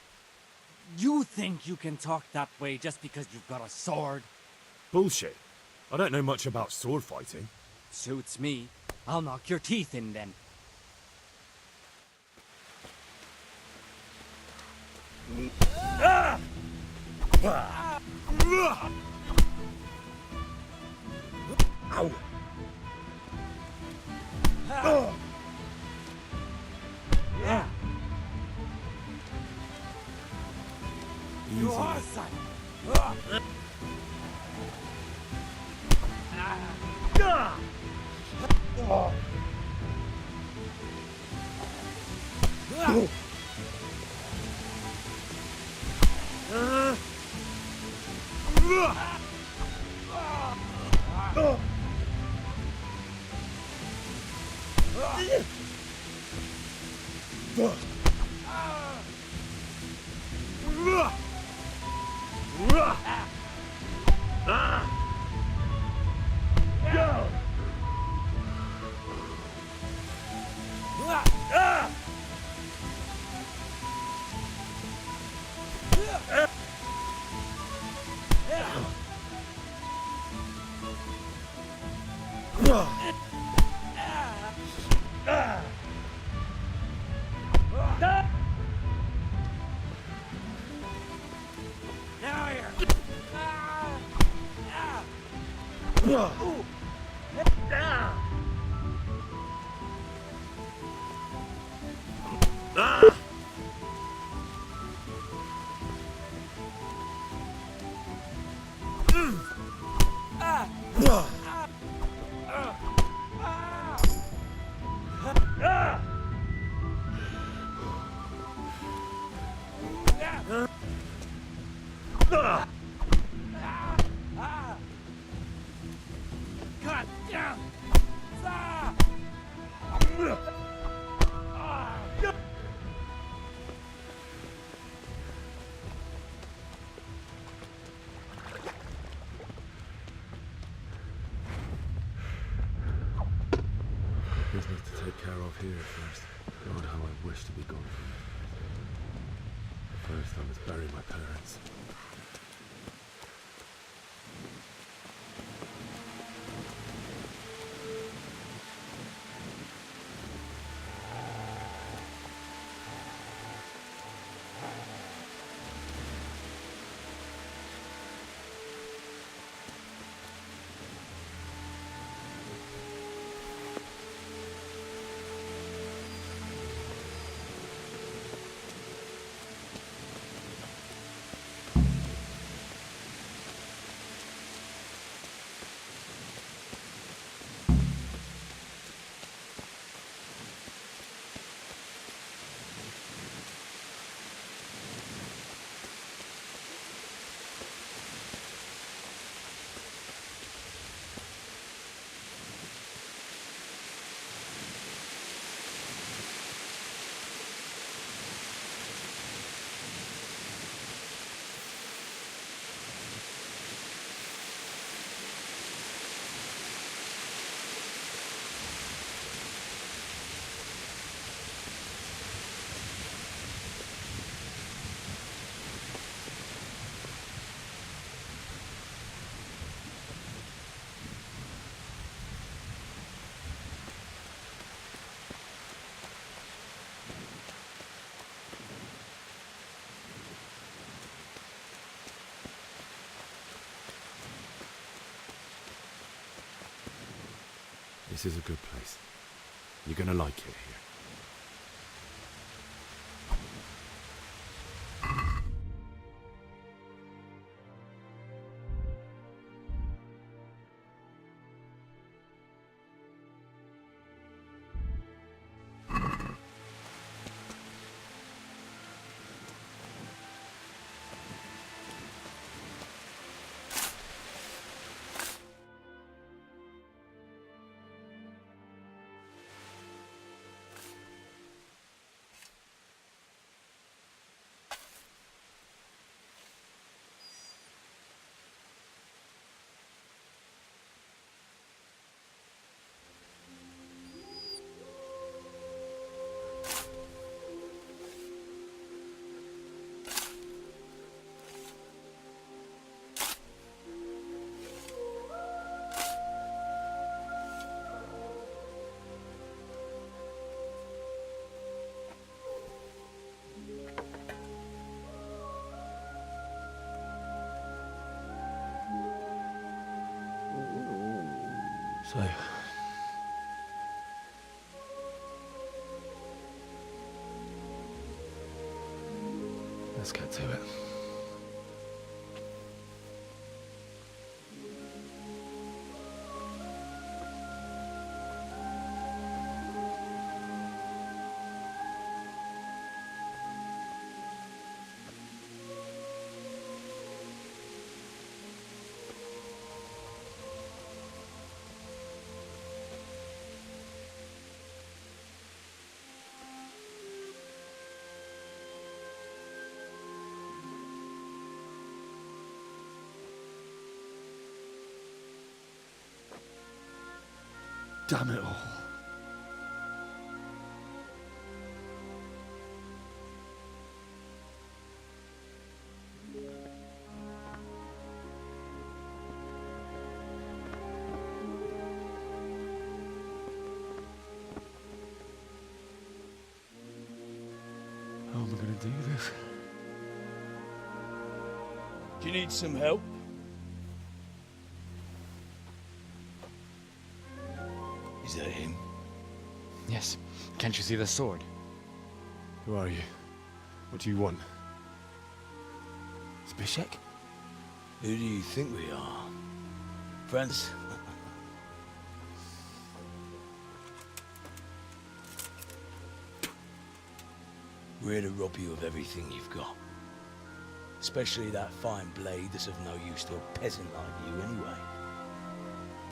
You think you can talk that way just because you've got a sword? Bullshit. I don't know much about sword fighting. Suits me. I'll knock your teeth in then. Ow! Business to take care of here first. God, how I wish to be gone from here. First, I must bury my parents. This is a good place. You're gonna like it here. So, let's get to it. Damn it all. Do you need some help? Is that him? Yes. Can't you see the sword? Who are you? What do you want? Zbyszek? Who do you think we are? Friends? We're here to rob you of everything you've got. Especially that fine blade that's of no use to a peasant like you anyway.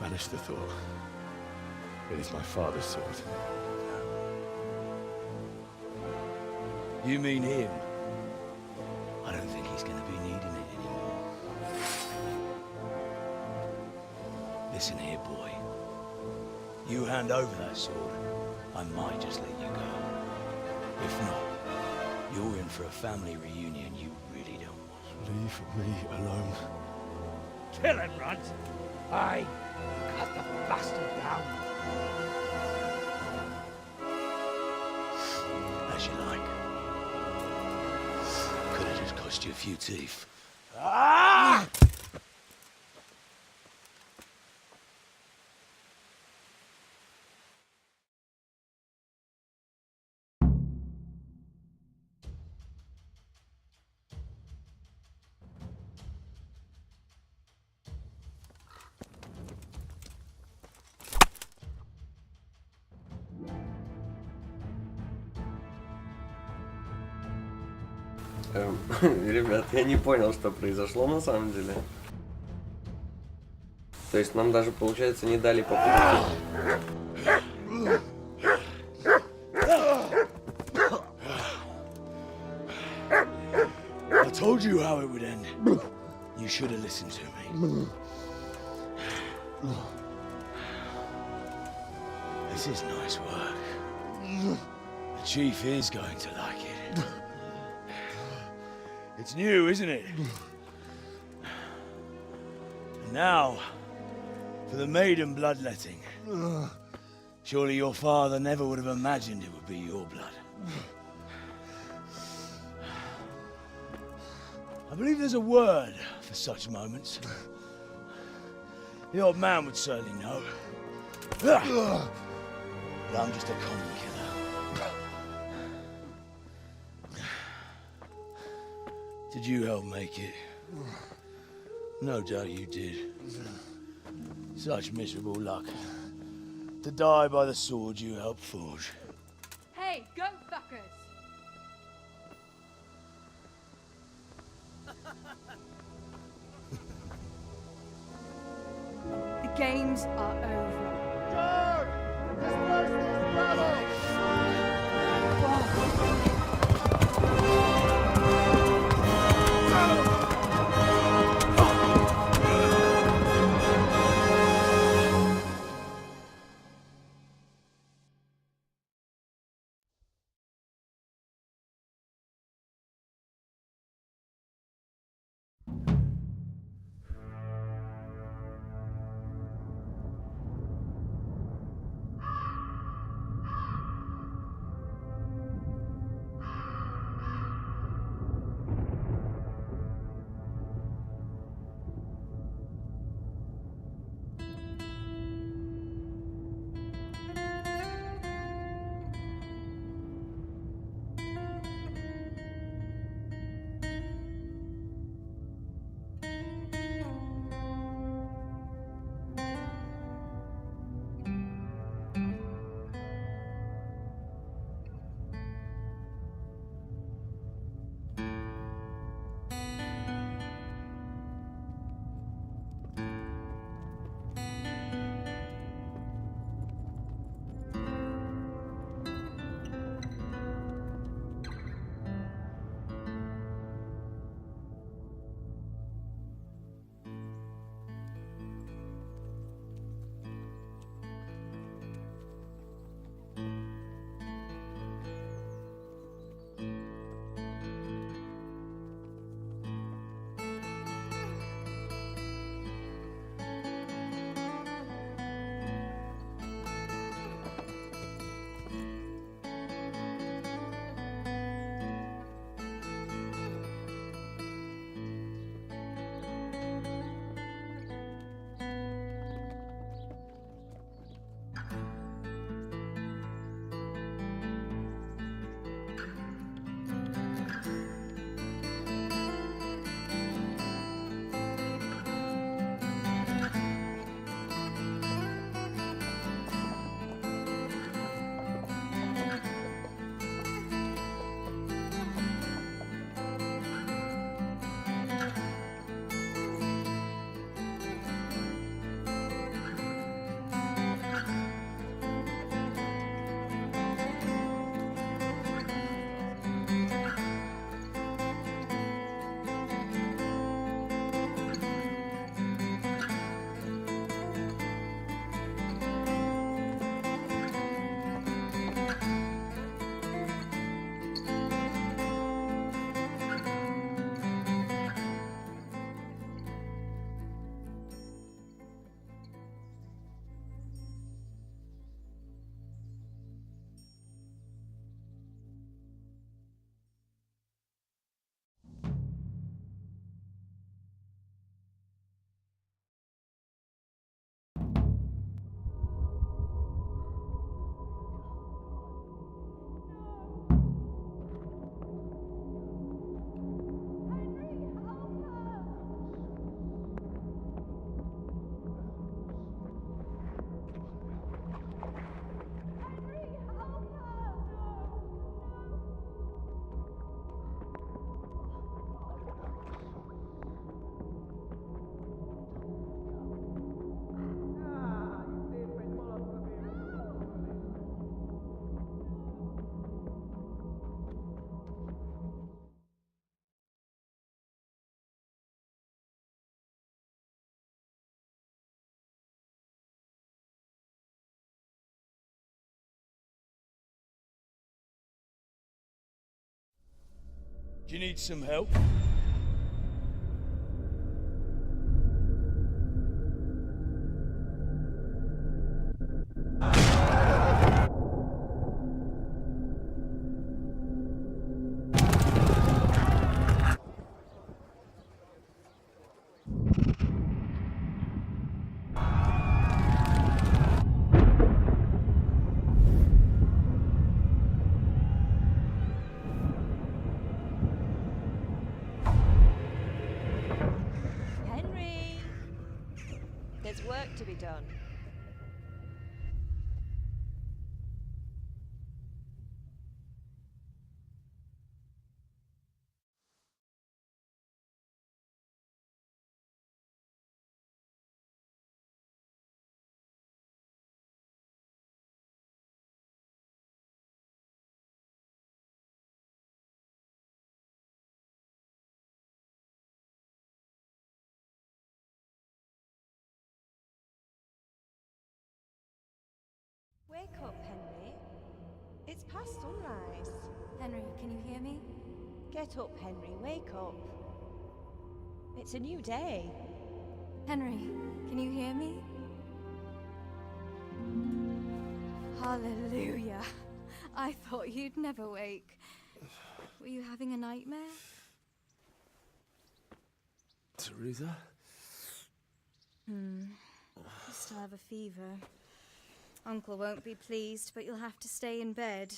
Banish the thought. It is my father's sword. You mean him? I don't think he's gonna be needing it anymore. Listen here, boy. You hand over that sword, I might just let you go. If not, you're in for a family reunion you really don't want. Leave me alone. Kill him, Runt! Aye, cut the bastard down. As you like. Could have just cost you a few teeth. Ah! Ребят, я не понял, что произошло на самом деле. То есть нам даже, получается, не дали попытки. I told you how it would end. You should have listened to me. This is nice work. The chief is going to like it. It's new, isn't it? And now, for the maiden bloodletting. Surely your father never would have imagined it would be your blood. I believe there's a word for such moments. The old man would certainly know. But I'm just a common killer. Did you help make it? No doubt you did. Such miserable luck. To die by the sword you helped forge. Hey, go fuckers! The games are over. Disperse this battle! Do you need some help? Henry! There's work to be done. Wake up, Henry. It's past sunrise. Henry, can you hear me? Get up, Henry. Wake up. It's a new day. Henry, can you hear me? Hallelujah. I thought you'd never wake. Were you having a nightmare? Teresa? You still have a fever. Uncle won't be pleased, but you'll have to stay in bed.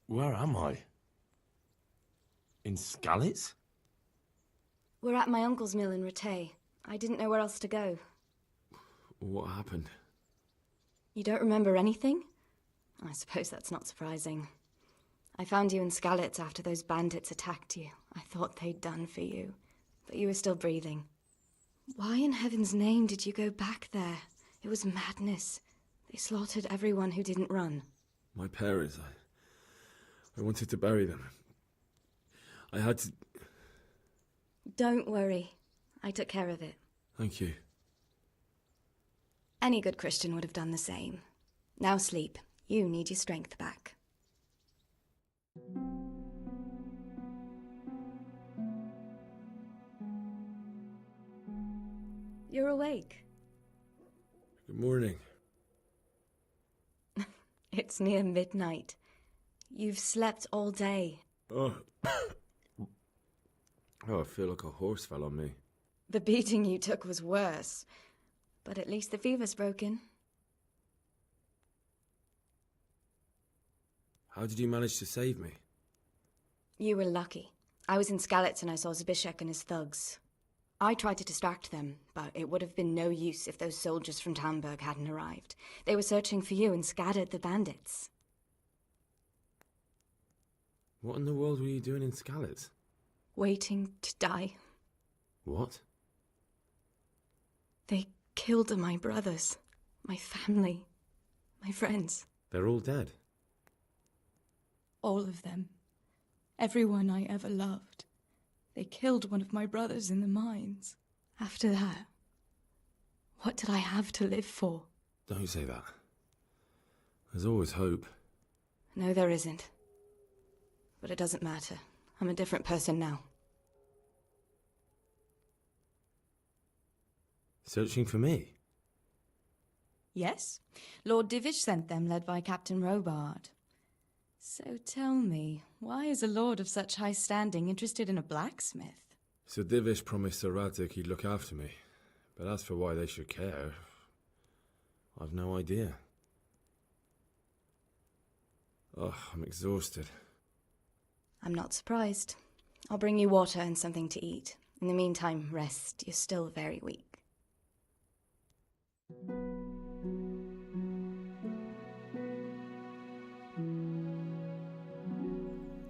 Where am I? In Skalitz? We're at my uncle's mill in Rattay. I didn't know where else to go. What happened? You don't remember anything? I suppose that's not surprising. I found you in Skalitz after those bandits attacked you. I thought they'd done for you, but you were still breathing. Why in heaven's name did you go back there? It was madness. They slaughtered everyone who didn't run. My parents, I wanted to bury them. I had to... Don't worry. I took care of it. Thank you. Any good Christian would have done the same. Now sleep. You need your strength back. You're awake. Good morning. It's near midnight. You've slept all day. Oh. Oh, I feel like a horse fell on me. The beating you took was worse. But at least the fever's broken. How did you manage to save me? You were lucky. I was in Skalitz and I saw Zbyszek and his thugs. I tried to distract them, but it would have been no use if those soldiers from Tamburg hadn't arrived. They were searching for you and scattered the bandits. What in the world were you doing in Skalitz? Waiting to die. What? They killed my brothers, my family, my friends. They're all dead. All of them. Everyone I ever loved. They killed one of my brothers in the mines. After that, what did I have to live for? Don't say that. There's always hope. No, there isn't. But it doesn't matter. I'm a different person now. Searching for me? Yes. Lord Divish sent them, led by Captain Robard. So tell me, why is a lord of such high standing interested in a blacksmith? Sir Divish promised Sir Radzig he'd look after me. But as for why they should care, I've no idea. Oh, I'm exhausted. I'm not surprised. I'll bring you water and something to eat. In the meantime, rest. You're still very weak.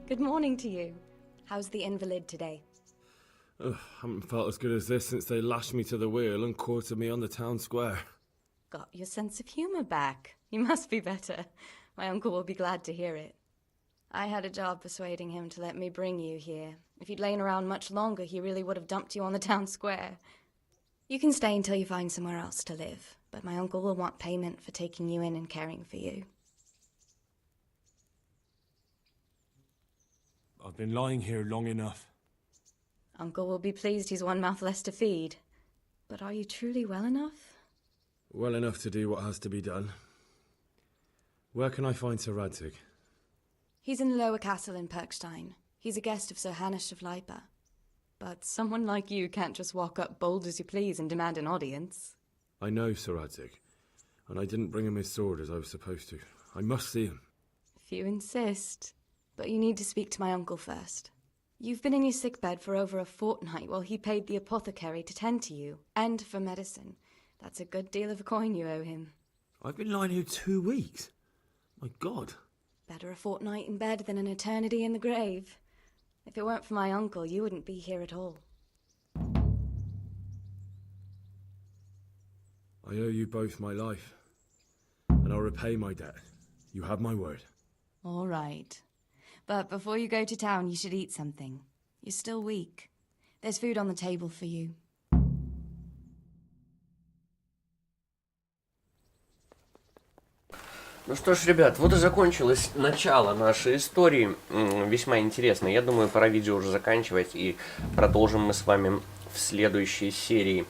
Good morning to you. How's the invalid today? Ugh, haven't felt as good as this since they lashed me to the wheel and quartered me on the town square. Got your sense of humour back. You must be better. My uncle will be glad to hear it. I had a job persuading him to let me bring you here. If you'd lain around much longer, he really would have dumped you on the town square. You can stay until you find somewhere else to live, but my uncle will want payment for taking you in and caring for you. I've been lying here long enough. Uncle will be pleased he's one mouth less to feed. But are you truly well enough? Well enough to do what has to be done. Where can I find Sir Radzig? He's in the lower castle in Perkstein. He's a guest of Sir Hanush of Leipa. But someone like you can't just walk up bold as you please and demand an audience. I know Sir Radzig, and I didn't bring him his sword as I was supposed to. I must see him. If you insist. But you need to speak to my uncle first. You've been in your sickbed for over a fortnight while he paid the apothecary to tend to you, and for medicine. That's a good deal of coin you owe him. I've been lying here 2 weeks. My God. Better a fortnight in bed than an eternity in the grave. If it weren't for my uncle, you wouldn't be here at all. I owe you both my life, and I'll repay my debt. You have my word. All right. But before you go to town, you should eat something. You're still weak. There's food on the table for you. Ну что ж, ребят, вот и закончилось начало нашей истории. Весьма интересно. Я думаю, пора видео уже заканчивать, и продолжим мы с вами в следующей серии.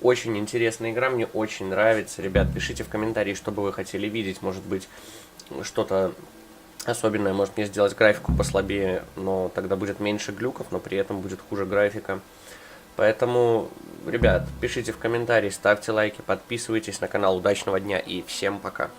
Очень интересная игра, мне очень нравится. Ребят, пишите в комментарии, что бы вы хотели видеть. Может быть, что-то особенное. Может мне сделать графику послабее, но тогда будет меньше глюков, но при этом будет хуже графика. Поэтому, ребят, пишите в комментарии, ставьте лайки, подписывайтесь на канал. Удачного дня и всем пока.